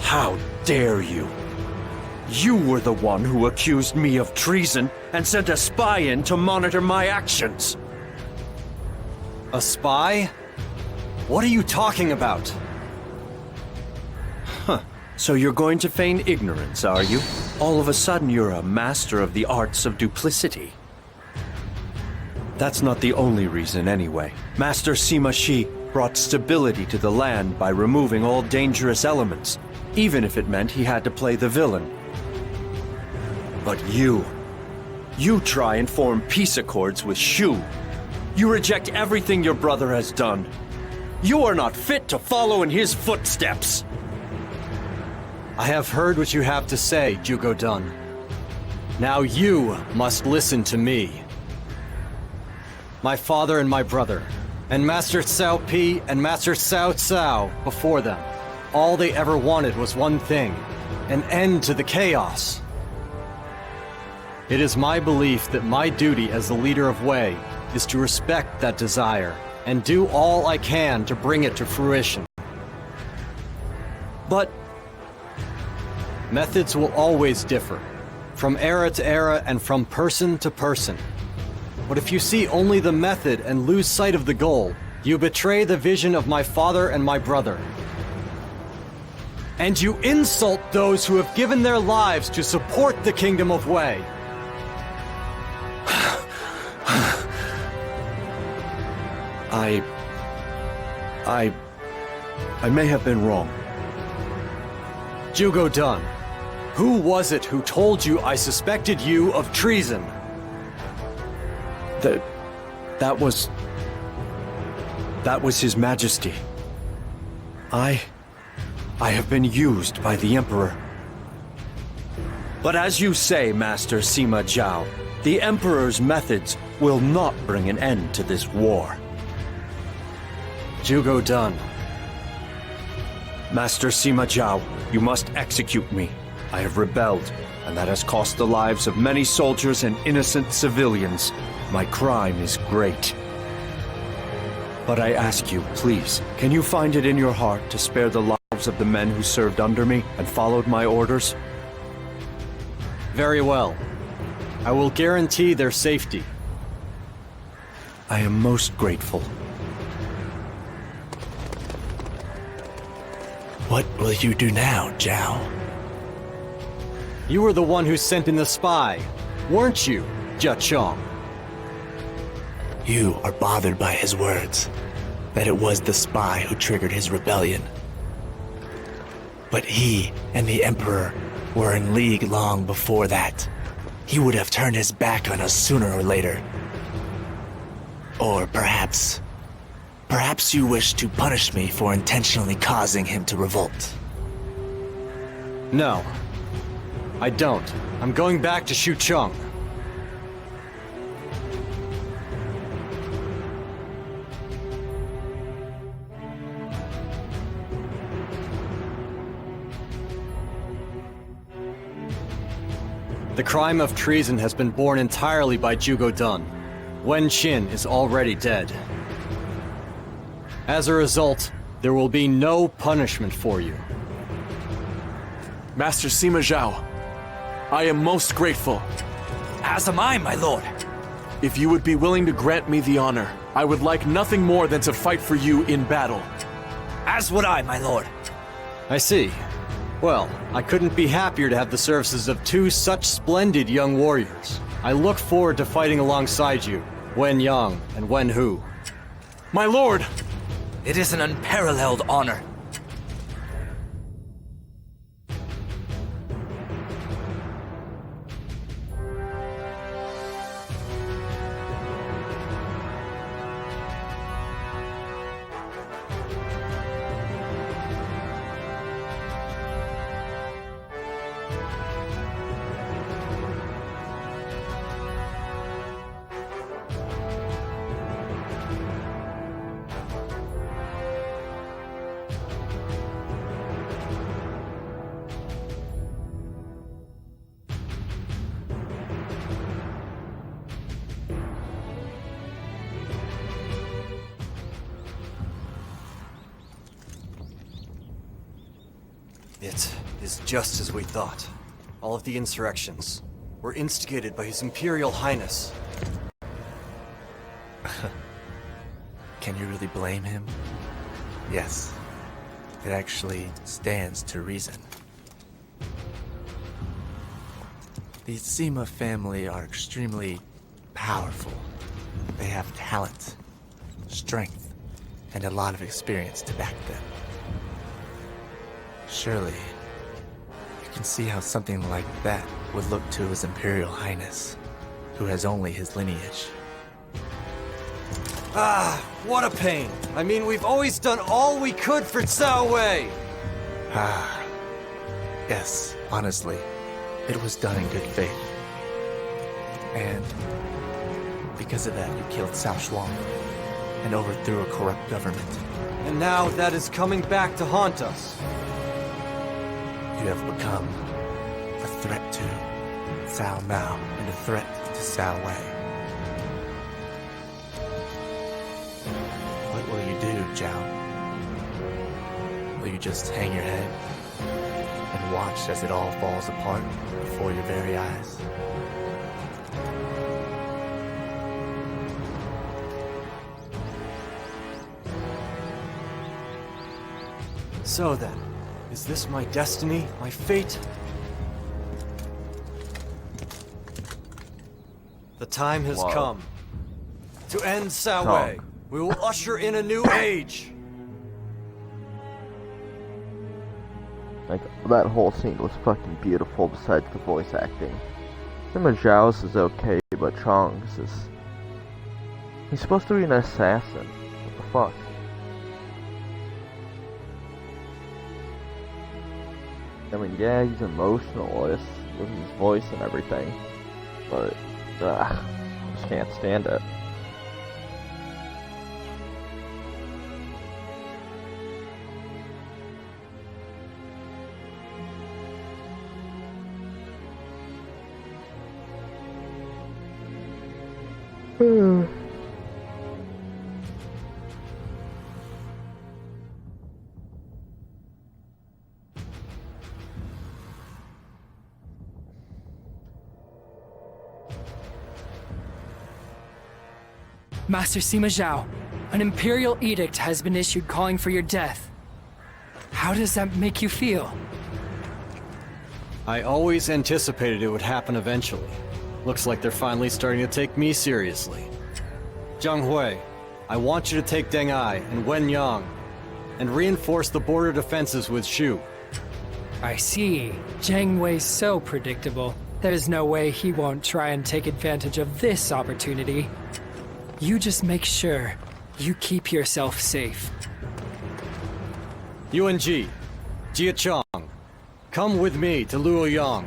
Speaker 3: How dare you? You were the one who accused me of treason and sent a spy in to monitor my actions.
Speaker 2: A spy? What are you talking about?
Speaker 3: Huh. So you're going to feign ignorance, are you? All of a sudden you're a master of the arts of duplicity. That's not the only reason anyway. Master Sima Shi brought stability to the land by removing all dangerous elements, even if it meant he had to play the villain. But you try and form peace accords with Shu. You reject everything your brother has done. You are not fit to follow in his footsteps.
Speaker 2: I have heard what you have to say, Jugo-Dan. Now you must listen to me. My father and my brother, and Master Cao Pi and Master Cao Cao before them, all they ever wanted was one thing: an end to the chaos. It is my belief that my duty as the leader of Wei is to respect that desire and do all I can to bring it to fruition.
Speaker 3: But
Speaker 2: methods will always differ, from era to era and from person to person. But if you see only the method and lose sight of the goal, you betray the vision of my father and my brother. And you insult those who have given their lives to support the Kingdom of Wei.
Speaker 3: I may have been wrong.
Speaker 2: Jugo-Dan, who was it who told you I suspected you of treason?
Speaker 3: That was His Majesty. I have been used by the Emperor. But as you say, Master Sima Zhao, the Emperor's methods will not bring an end to this war.
Speaker 2: Jugo-Dan.
Speaker 3: Master Sima Zhao, you must execute me. I have rebelled, and that has cost the lives of many soldiers and innocent civilians. My crime is great. But I ask you, please, can you find it in your heart to spare the lives of the men who served under me and followed my orders?
Speaker 2: Very well. I will guarantee their safety.
Speaker 3: I am most grateful.
Speaker 10: What will you do now, Zhao?
Speaker 2: You were the one who sent in the spy, weren't you, Jia Chong?
Speaker 10: You are bothered by his words, that it was the spy who triggered his rebellion. But he and the Emperor were in league long before that, he would have turned his back on us sooner or later. Or perhaps you wish to punish me for intentionally causing him to revolt.
Speaker 2: No. I don't. I'm going back to Xucheng. The crime of treason has been borne entirely by Zhuge Dan. Wen Qin is already dead. As a result, there will be no punishment for you.
Speaker 18: Master Sima Zhao, I am most grateful.
Speaker 10: As am I, my lord.
Speaker 18: If you would be willing to grant me the honor, I would like nothing more than to fight for you in battle.
Speaker 10: As would I, my lord.
Speaker 2: I see. Well, I couldn't be happier to have the services of two such splendid young warriors. I look forward to fighting alongside you, Wen Yang and Wen Hu.
Speaker 18: My lord!
Speaker 10: It is an unparalleled honor.
Speaker 2: It is just as we thought. All of the insurrections were instigated by His Imperial Highness.
Speaker 10: Can you really blame him? Yes. It actually stands to reason. The Sima family are extremely powerful. They have talent, strength, and a lot of experience to back them. Surely, you can see how something like that would look to His Imperial Highness, who has only his lineage.
Speaker 2: Ah, what a pain. I mean, we've always done all we could for Cao Wei.
Speaker 10: Ah, yes, honestly, it was done in good faith. And because of that, you killed Cao Shuang and overthrew a corrupt government.
Speaker 2: And now that is coming back to haunt us.
Speaker 10: You have become a threat to Cao Mao and a threat to Cao Wei. What will you do, Zhao? Will you just hang your head and watch as it all falls apart before your very eyes?
Speaker 2: So then, is this my destiny, my fate? The time has come to end Cao Wei. We will usher in a new age.
Speaker 9: Like, that whole scene was fucking beautiful besides the voice acting. Sima Zhao's is okay, but Chong's is... He's supposed to be an assassin. What the fuck? I mean, yeah, he's emotional with his voice and everything, but, just can't stand it.
Speaker 4: Master Sima Zhao, an imperial edict has been issued calling for your death. How does that make you feel?
Speaker 2: I always anticipated it would happen eventually. Looks like they're finally starting to take me seriously. Zhang Hui, I want you to take Deng Ai and Wen Yang and reinforce the border defenses with Shu.
Speaker 4: I see. Jiang Wei's so predictable. There's no way he won't try and take advantage of this opportunity. You just make sure you keep yourself safe.
Speaker 2: Yuan Ji, Jia Chong, come with me to Luoyang.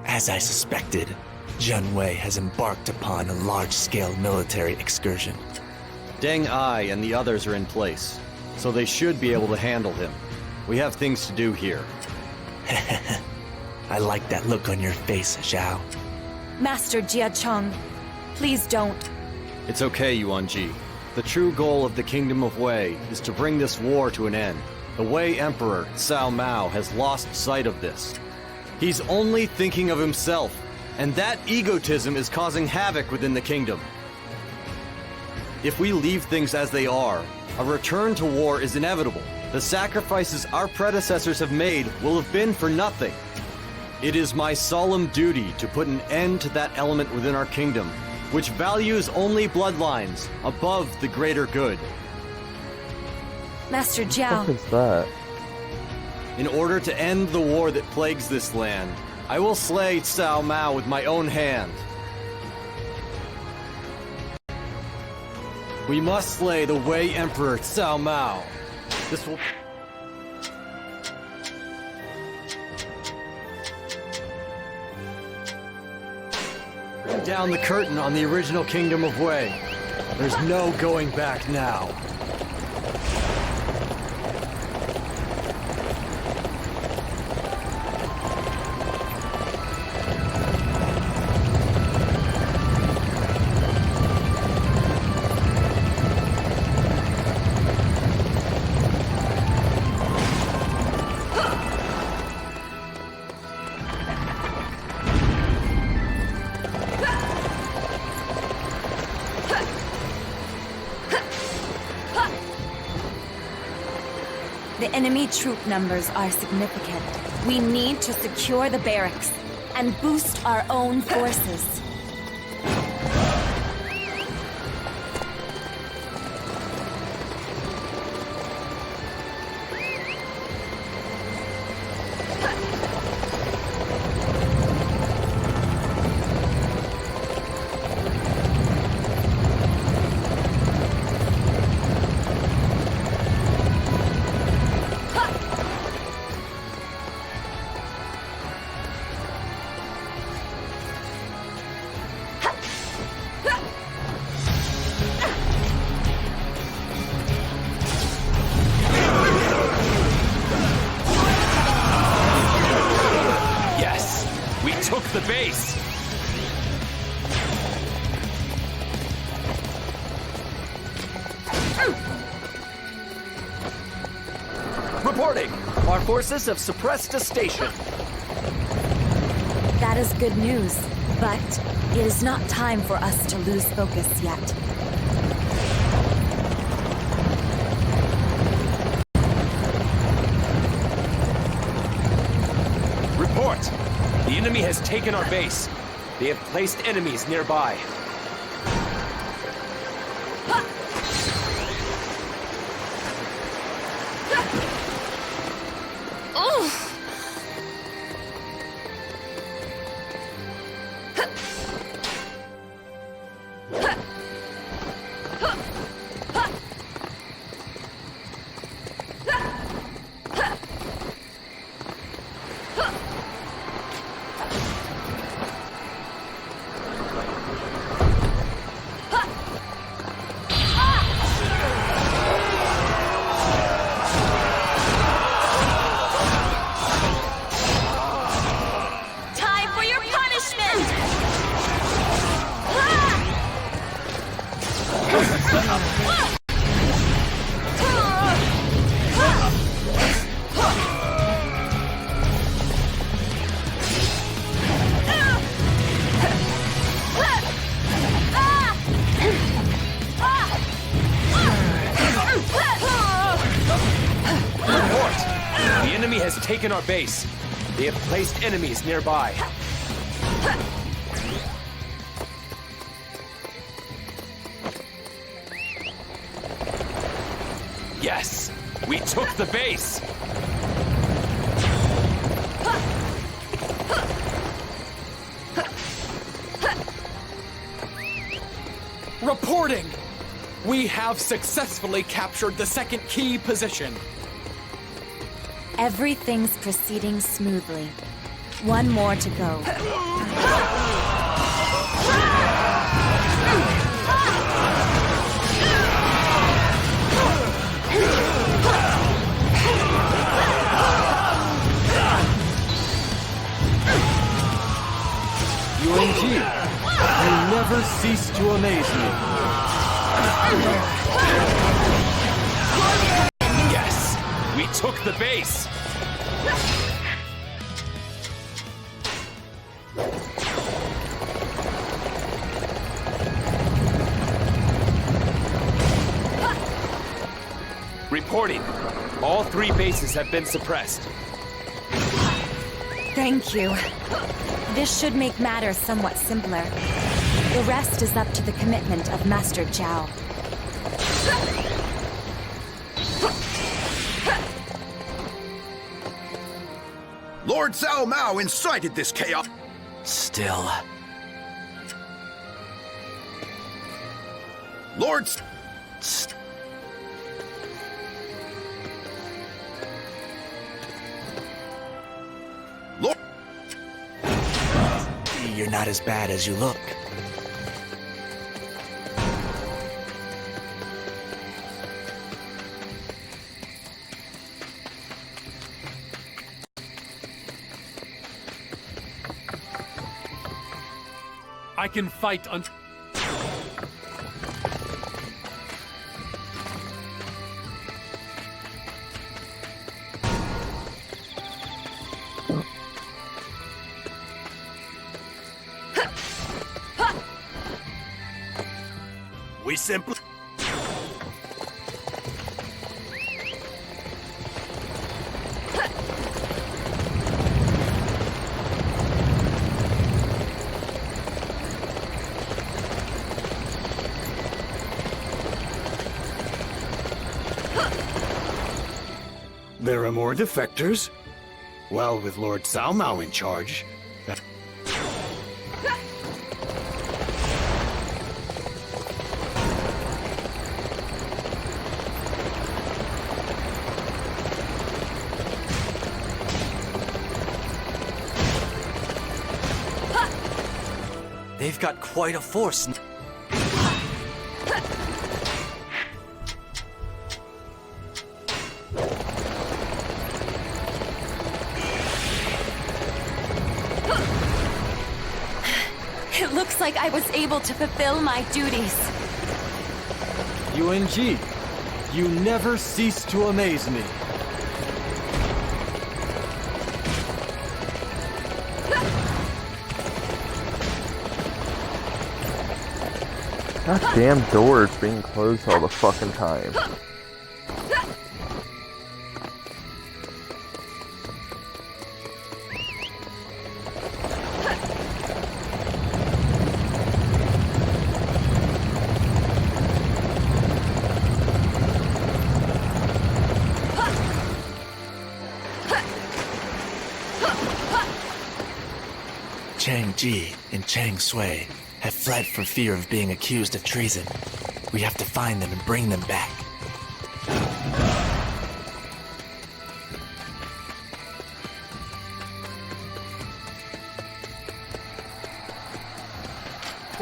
Speaker 10: As I suspected, Jin Wei has embarked upon a large-scale military excursion.
Speaker 2: Deng Ai and the others are in place, so they should be able to handle him. We have things to do here.
Speaker 10: I like that look on your face, Zhao.
Speaker 5: Master Jia Chong, please don't.
Speaker 2: It's okay, Yuan Ji. The true goal of the Kingdom of Wei is to bring this war to an end. The Wei Emperor, Cao Mao, has lost sight of this. He's only thinking of himself, and that egotism is causing havoc within the kingdom. If we leave things as they are, a return to war is inevitable. The sacrifices our predecessors have made will have been for nothing. It is my solemn duty to put an end to that element within our kingdom, which values only bloodlines above the greater good.
Speaker 5: Master Jiao.
Speaker 9: What is that?
Speaker 2: In order to end the war that plagues this land, I will slay Cao Mao with my own hand. We must slay the Wei Emperor Cao Mao. This will... bring down the curtain on the original Kingdom of Wei. There's no going back now.
Speaker 5: The enemy troop numbers are significant. We need to secure the barracks and boost our own forces.
Speaker 17: The base!
Speaker 3: Reporting! Our forces have suppressed a station.
Speaker 5: That is good news, but it is not time for us to lose focus yet.
Speaker 17: Report! The enemy has taken our base. They have placed enemies nearby.
Speaker 6: Report! The enemy has taken our base. They have placed enemies nearby. Yes! We took the base!
Speaker 18: Reporting! We have successfully captured the second key position.
Speaker 5: Everything's proceeding smoothly. One more to go.
Speaker 2: UNG, you never cease to amaze me.
Speaker 6: Yes! We took the base! Reporting. All 3 bases have been suppressed.
Speaker 5: Thank you. This should make matters somewhat simpler. The rest is up to the commitment of Master Zhao.
Speaker 13: Lord Cao Mao incited this chaos.
Speaker 10: Still.
Speaker 13: Lord... Lord...
Speaker 10: You're not as bad as you look.
Speaker 16: I can fight on...
Speaker 17: We simply...
Speaker 6: There are more defectors? Well, with Lord Cao Mao in charge...
Speaker 10: They've got quite a force.
Speaker 5: It looks like I was able to fulfill my duties.
Speaker 2: UNG, you never cease to amaze me.
Speaker 9: That damn door is being closed all the fucking time.
Speaker 10: Chang Ji and Chang Sui have fled for fear of being accused of treason. We have to find them and bring them back.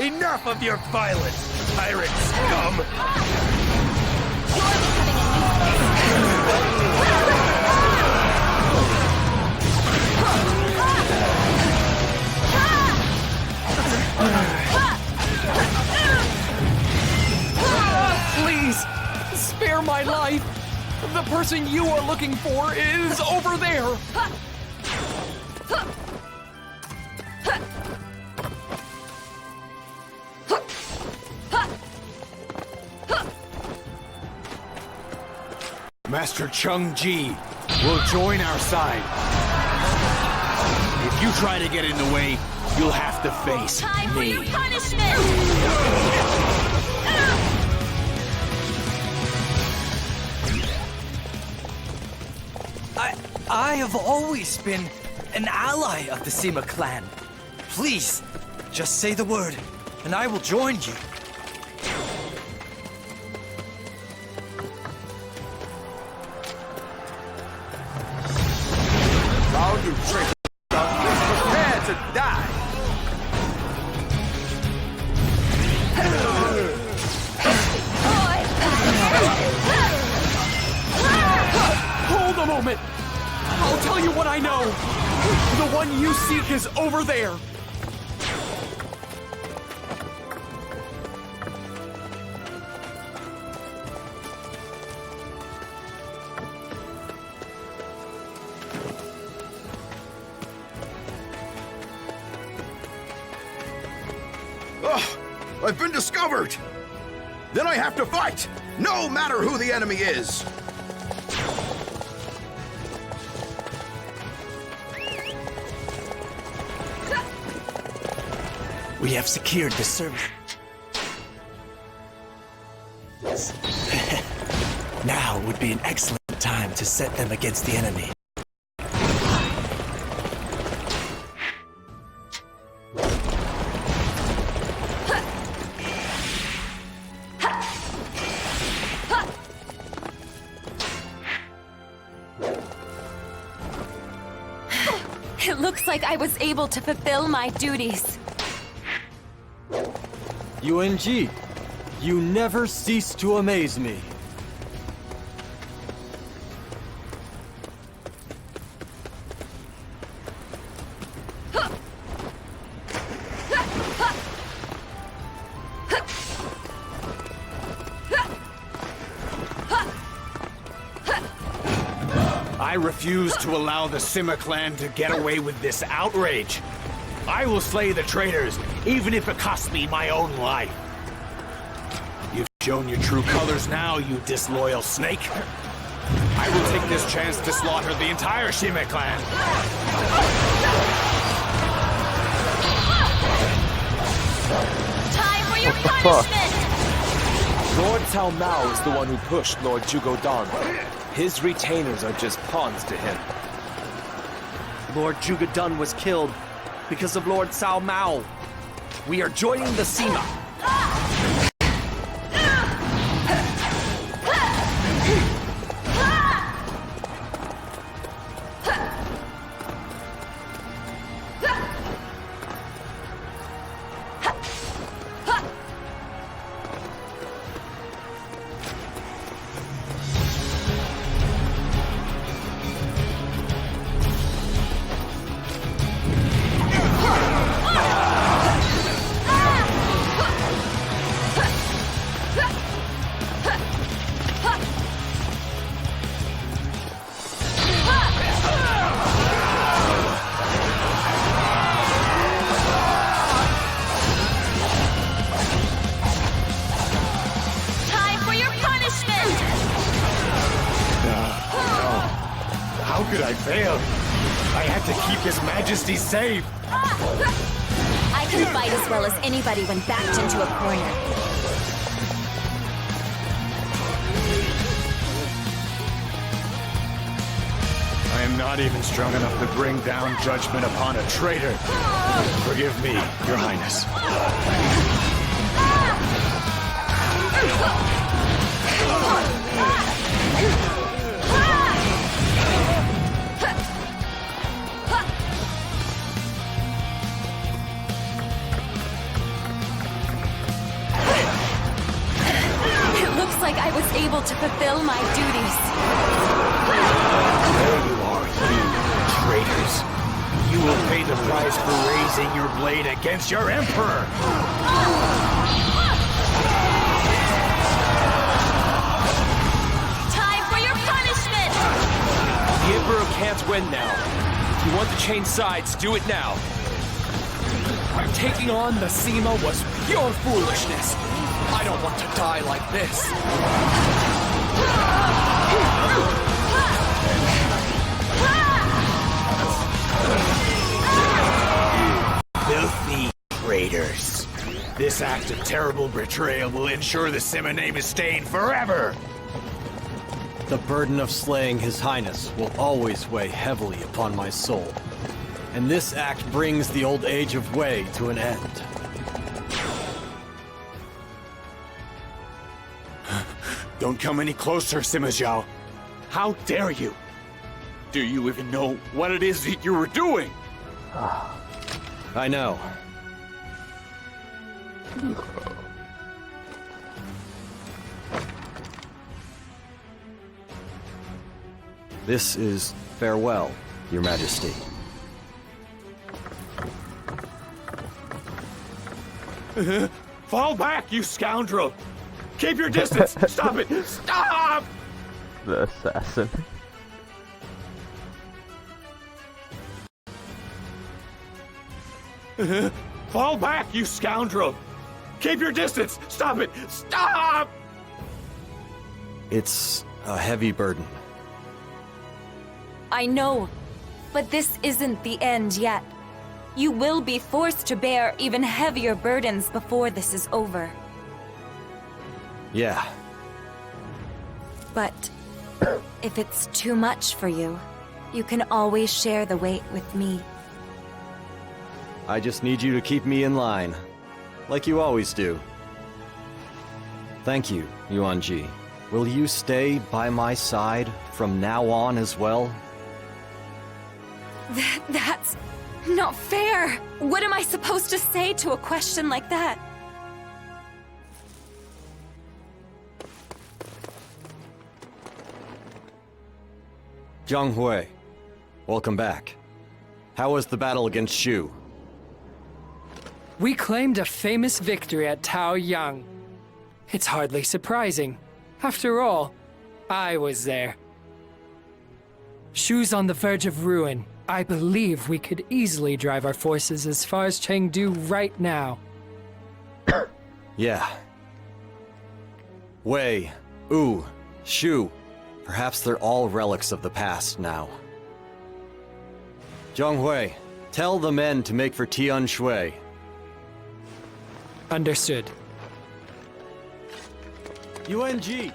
Speaker 17: Enough of your violence, pirate scum!
Speaker 18: person you are looking for is over there.
Speaker 6: Master Chung Ji will join our side. If you try to get in the way, you'll have to face
Speaker 15: Time for your
Speaker 6: me.
Speaker 15: punishment!
Speaker 10: I have always been an ally of the Sima clan. Please, just say the word, and I will join you.
Speaker 7: All you traitors, prepare to die!
Speaker 18: Hold a moment. I'll tell you what I know. The one you seek is over there.
Speaker 13: Ugh, I've been discovered! Then I have to fight, no matter who the enemy is!
Speaker 10: We have secured the service. Now would be an excellent time to set them against the enemy.
Speaker 5: It looks like I was able to fulfill my duties.
Speaker 2: UNG, you never cease to amaze me.
Speaker 6: I refuse to allow the Sima clan to get away with this outrage. I will slay the traitors, even if it costs me my own life. You've shown your true colors now, you disloyal snake. I will take this chance to slaughter the entire Sima clan.
Speaker 15: Time for your punishment!
Speaker 8: Lord Cao Mao is the one who pushed Lord Zhugo Dan. His retainers are just pawns to him.
Speaker 3: Lord Zhuge Dan was killed because of Lord Cao Mao. We are joining the Sima.
Speaker 6: How could I fail? I had to keep His Majesty safe.
Speaker 5: I can fight as well as anybody when backed into a corner.
Speaker 6: I am not even strong enough to bring down judgment upon a traitor. Forgive me, Your Highness.
Speaker 5: It looks like I was able to fulfill my duties.
Speaker 6: There you are, you traitors. You will pay the price for raising your blade against your Emperor.
Speaker 15: Time for your punishment!
Speaker 16: The Emperor can't win now. If you want to change sides, do it now.
Speaker 18: Taking on the Sima was pure foolishness. I don't want to die like this.
Speaker 6: Filthy traitors. This act of terrible betrayal will ensure the Sima name is stained forever.
Speaker 2: The burden of slaying His Highness will always weigh heavily upon my soul. And this act brings the old age of Wei to an end.
Speaker 6: Don't come any closer, Sima Zhao. How dare you? Do you even know what it is that you were doing?
Speaker 2: I know. This is farewell, Your Majesty.
Speaker 6: Fall back, you scoundrel! Keep your distance! Stop it! Stop!
Speaker 9: The assassin.
Speaker 6: Fall back, you scoundrel! Keep your distance! Stop it! Stop!
Speaker 2: It's a heavy burden.
Speaker 5: I know, but this isn't the end yet. You will be forced to bear even heavier burdens before this is over.
Speaker 2: Yeah.
Speaker 5: But if it's too much for you, you can always share the weight with me.
Speaker 2: I just need you to keep me in line, like you always do. Thank you, Yuan Ji. Will you stay by my side from now on as well?
Speaker 5: That's not fair! What am I supposed to say to a question like that?
Speaker 2: Zhang Hui, welcome back. How was the battle against Shu?
Speaker 4: We claimed a famous victory at Taoyang. It's hardly surprising. After all, I was there. Shu's on the verge of ruin. I believe we could easily drive our forces as far as Chengdu right now.
Speaker 2: Yeah. Wei, Wu, Shu. Perhaps they're all relics of the past now. Zhang Hui, tell the men to make for Tian Shui.
Speaker 4: Understood.
Speaker 2: Yuan Ji!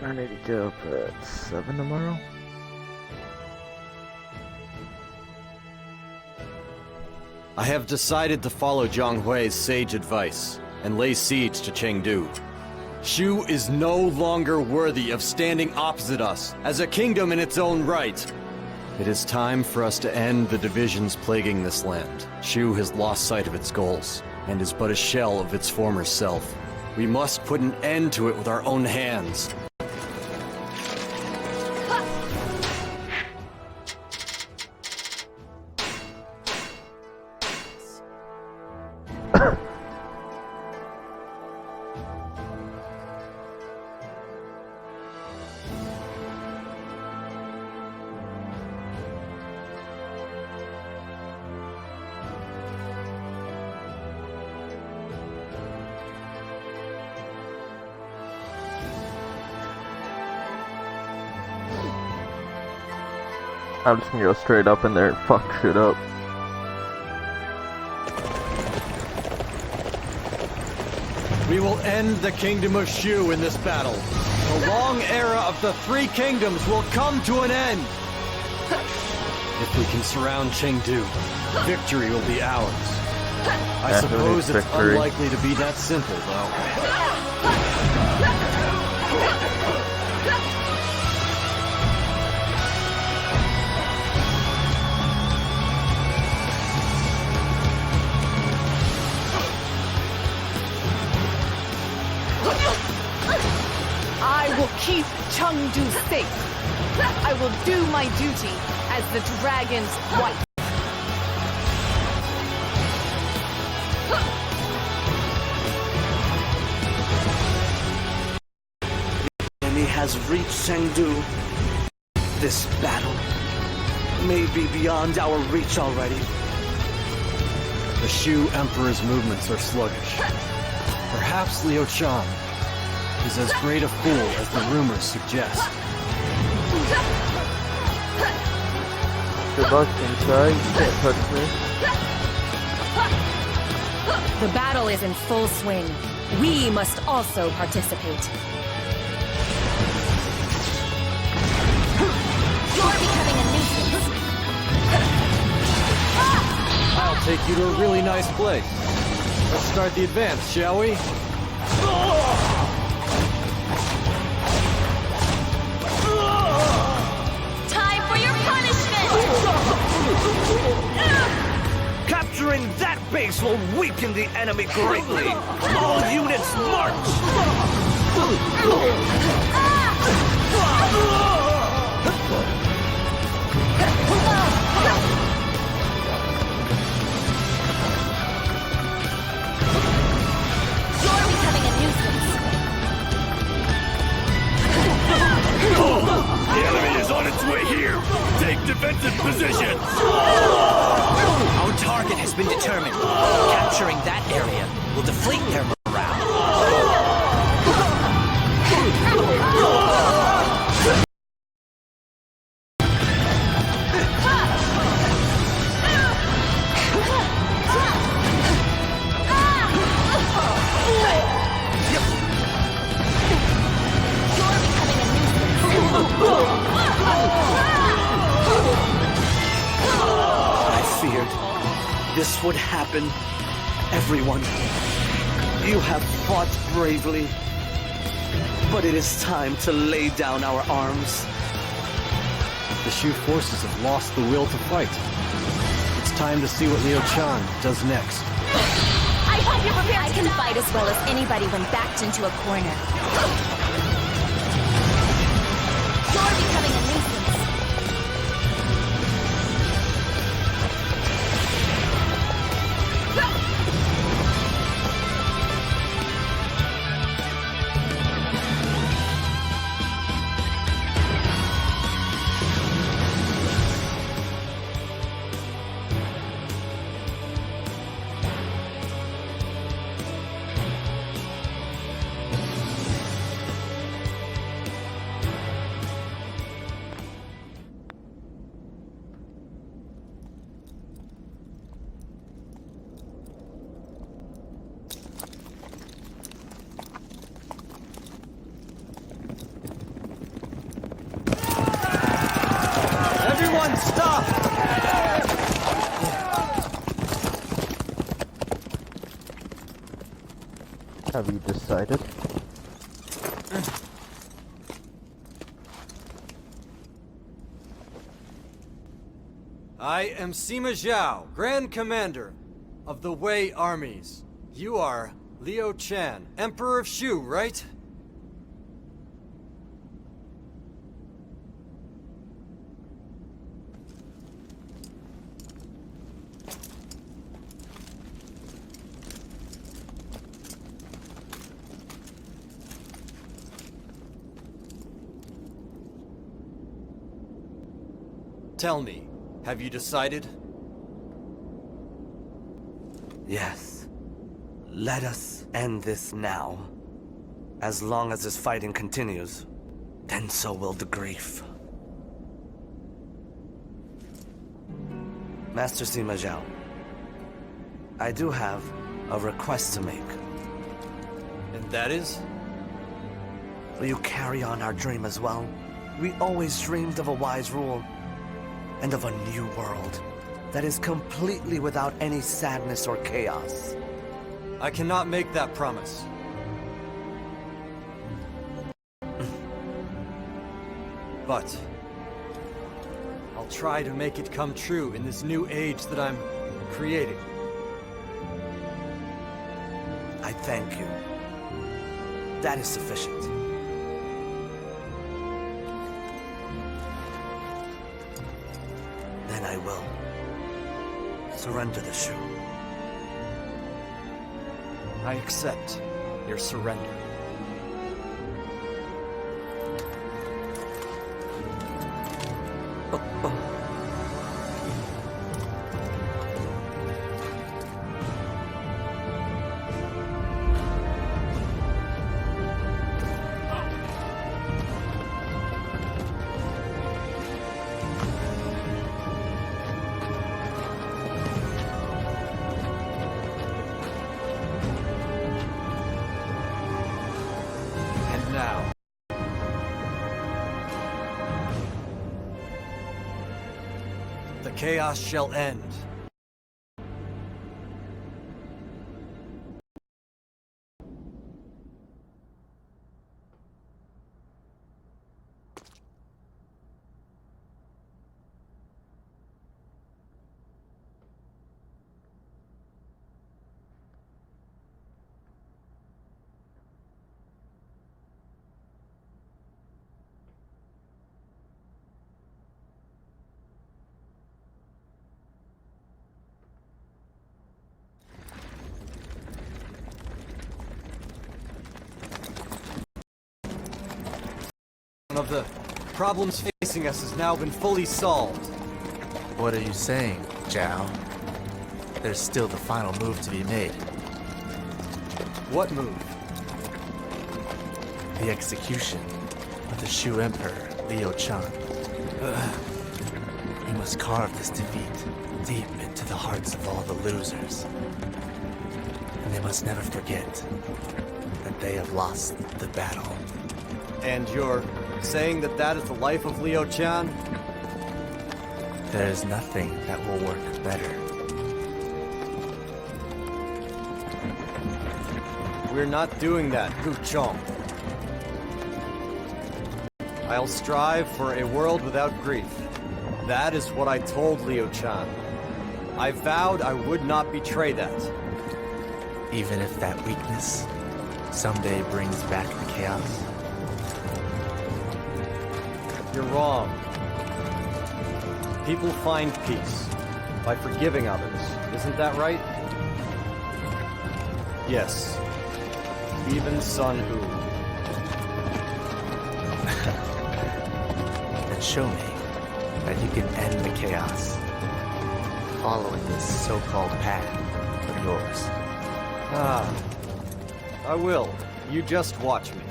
Speaker 9: I need to get up at 7 tomorrow.
Speaker 2: I have decided to follow Zhang Hui's sage advice and lay siege to Chengdu. Shu is no longer worthy of standing opposite us as a kingdom in its own right. It is time for us to end the divisions plaguing this land. Shu has lost sight of its goals and is but a shell of its former self. We must put an end to it with our own hands.
Speaker 9: I'm just gonna go straight up in there and fuck shit up.
Speaker 2: We will end the Kingdom of Shu in this battle. The long era of the Three Kingdoms will come to an end. If we can surround Chengdu, victory will be ours. I suppose it's unlikely to be that simple, though.
Speaker 19: I will keep Chengdu safe. I will do my duty as the dragon's wife.
Speaker 12: The enemy has reached Chengdu. This battle may be beyond our reach already.
Speaker 2: The Shu Emperor's movements are sluggish. Perhaps Liu Chan is as great a fool as the rumors suggest.
Speaker 9: Good luck, inside. You can't touch me.
Speaker 20: The battle is in full swing. We must also participate.
Speaker 15: You're becoming a nuisance.
Speaker 2: I'll take you to a really nice place. Let's start the advance, shall we?
Speaker 15: Time for your punishment!
Speaker 12: Capturing that base will weaken the enemy greatly. All units march!
Speaker 15: You're becoming a nuisance.
Speaker 17: The enemy is on its way here! Take defensive positions!
Speaker 10: Our target has been determined. Capturing that area will deflate their morale.
Speaker 12: I feared this would happen. Everyone, you have fought bravely. But it is time to lay down our arms.
Speaker 2: The Shu forces have lost the will to fight. It's time to see what Liu Chan does next.
Speaker 15: I hope you're prepared
Speaker 5: I can fight as well as anybody when backed into a corner.
Speaker 15: You're becoming a nuisance.
Speaker 2: Everyone stop!
Speaker 9: Have you decided?
Speaker 2: I am Sima Zhao, Grand Commander of the Wei armies. You are Liu Chan, Emperor of Shu, right? Tell me, have you decided?
Speaker 12: Yes. Let us end this now. As long as this fighting continues, then so will the grief. Master Sima Zhao, I do have a request to make.
Speaker 2: And that is?
Speaker 12: Will you carry on our dream as well? We always dreamed of a wise rule, and of a new world that is completely without any sadness or chaos.
Speaker 2: I cannot make that promise. But I'll try to make it come true in this new age that I'm creating.
Speaker 12: I thank you. That is sufficient. Then I will surrender the shoe.
Speaker 2: I accept your surrender. Now, the chaos shall end. One of the problems facing us has now been fully solved.
Speaker 10: What are you saying, Zhao? There's still the final move to be made.
Speaker 2: What move?
Speaker 10: The execution of the Shu Emperor, Liu Chan. We must carve this defeat deep into the hearts of all the losers. And they must never forget that they have lost the battle.
Speaker 2: And you're saying that that is the life of Liu Chan?
Speaker 10: There is nothing that will work better.
Speaker 2: We're not doing that, Hu Chong. I'll strive for a world without grief. That is what I told Liu Chan. I vowed I would not betray that.
Speaker 10: Even if that weakness someday brings back the chaos?
Speaker 2: You're wrong. People find peace by forgiving others. Isn't that right? Yes. Even Sun Hu.
Speaker 10: Then show me that you can end the chaos following this so-called path of yours.
Speaker 2: Ah. I will. You just watch me.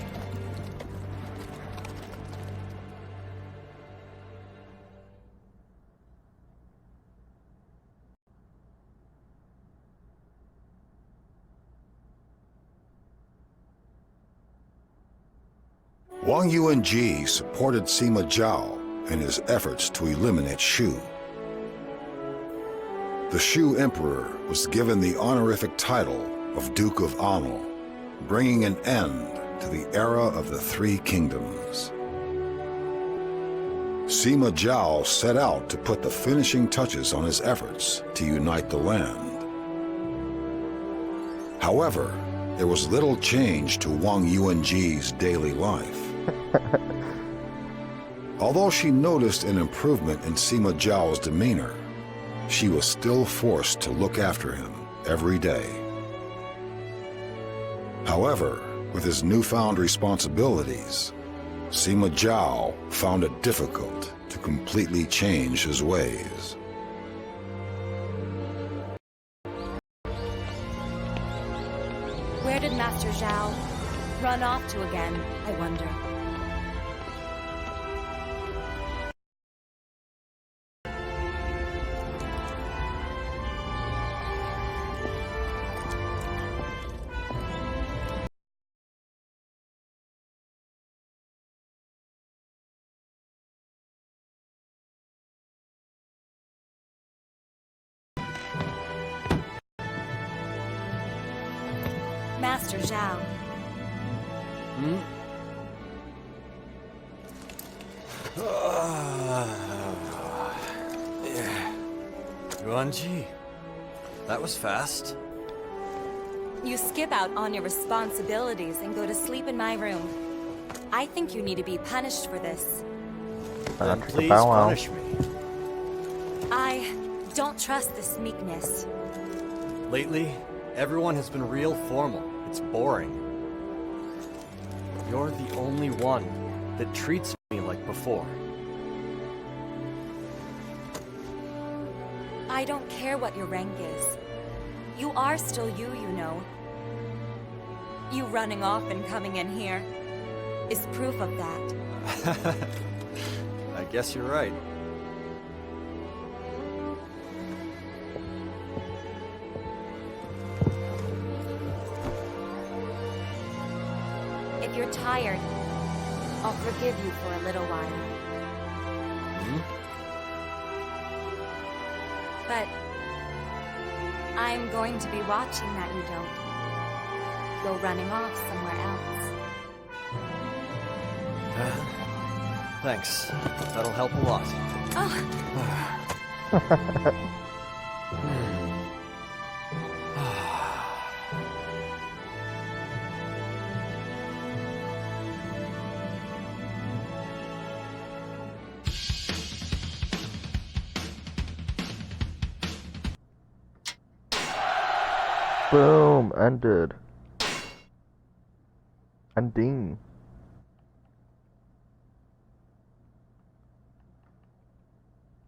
Speaker 1: Wang Yuanji supported Sima Zhao in his efforts to eliminate Shu. The Shu Emperor was given the honorific title of Duke of Anle, bringing an end to the era of the Three Kingdoms. Sima Zhao set out to put the finishing touches on his efforts to unite the land. However, there was little change to Wang Yuanji's daily life. Although she noticed an improvement in Sima Zhao's demeanor, she was still forced to look after him every day. However, with his newfound responsibilities, Sima Zhao found it difficult to completely change his ways.
Speaker 5: Where did Master Zhao run off to again, I wonder? Master Zhao.
Speaker 2: Hmm? Yuanji, that was fast.
Speaker 5: You skip out on your responsibilities and go to sleep in my room. I think you need to be punished for this.
Speaker 2: Then please punish me.
Speaker 5: I don't trust this meekness.
Speaker 2: Lately, everyone has been real formal. It's boring. You're the only one that treats me like before.
Speaker 5: I don't care what your rank is. You are still you, you know. You running off and coming in here is proof of that.
Speaker 2: I guess you're right.
Speaker 5: If you're tired, I'll forgive you for a little while. But I'm going to be watching that you don't go running off somewhere else.
Speaker 2: Thanks. That'll help a lot.
Speaker 9: Boom, ended. Ending.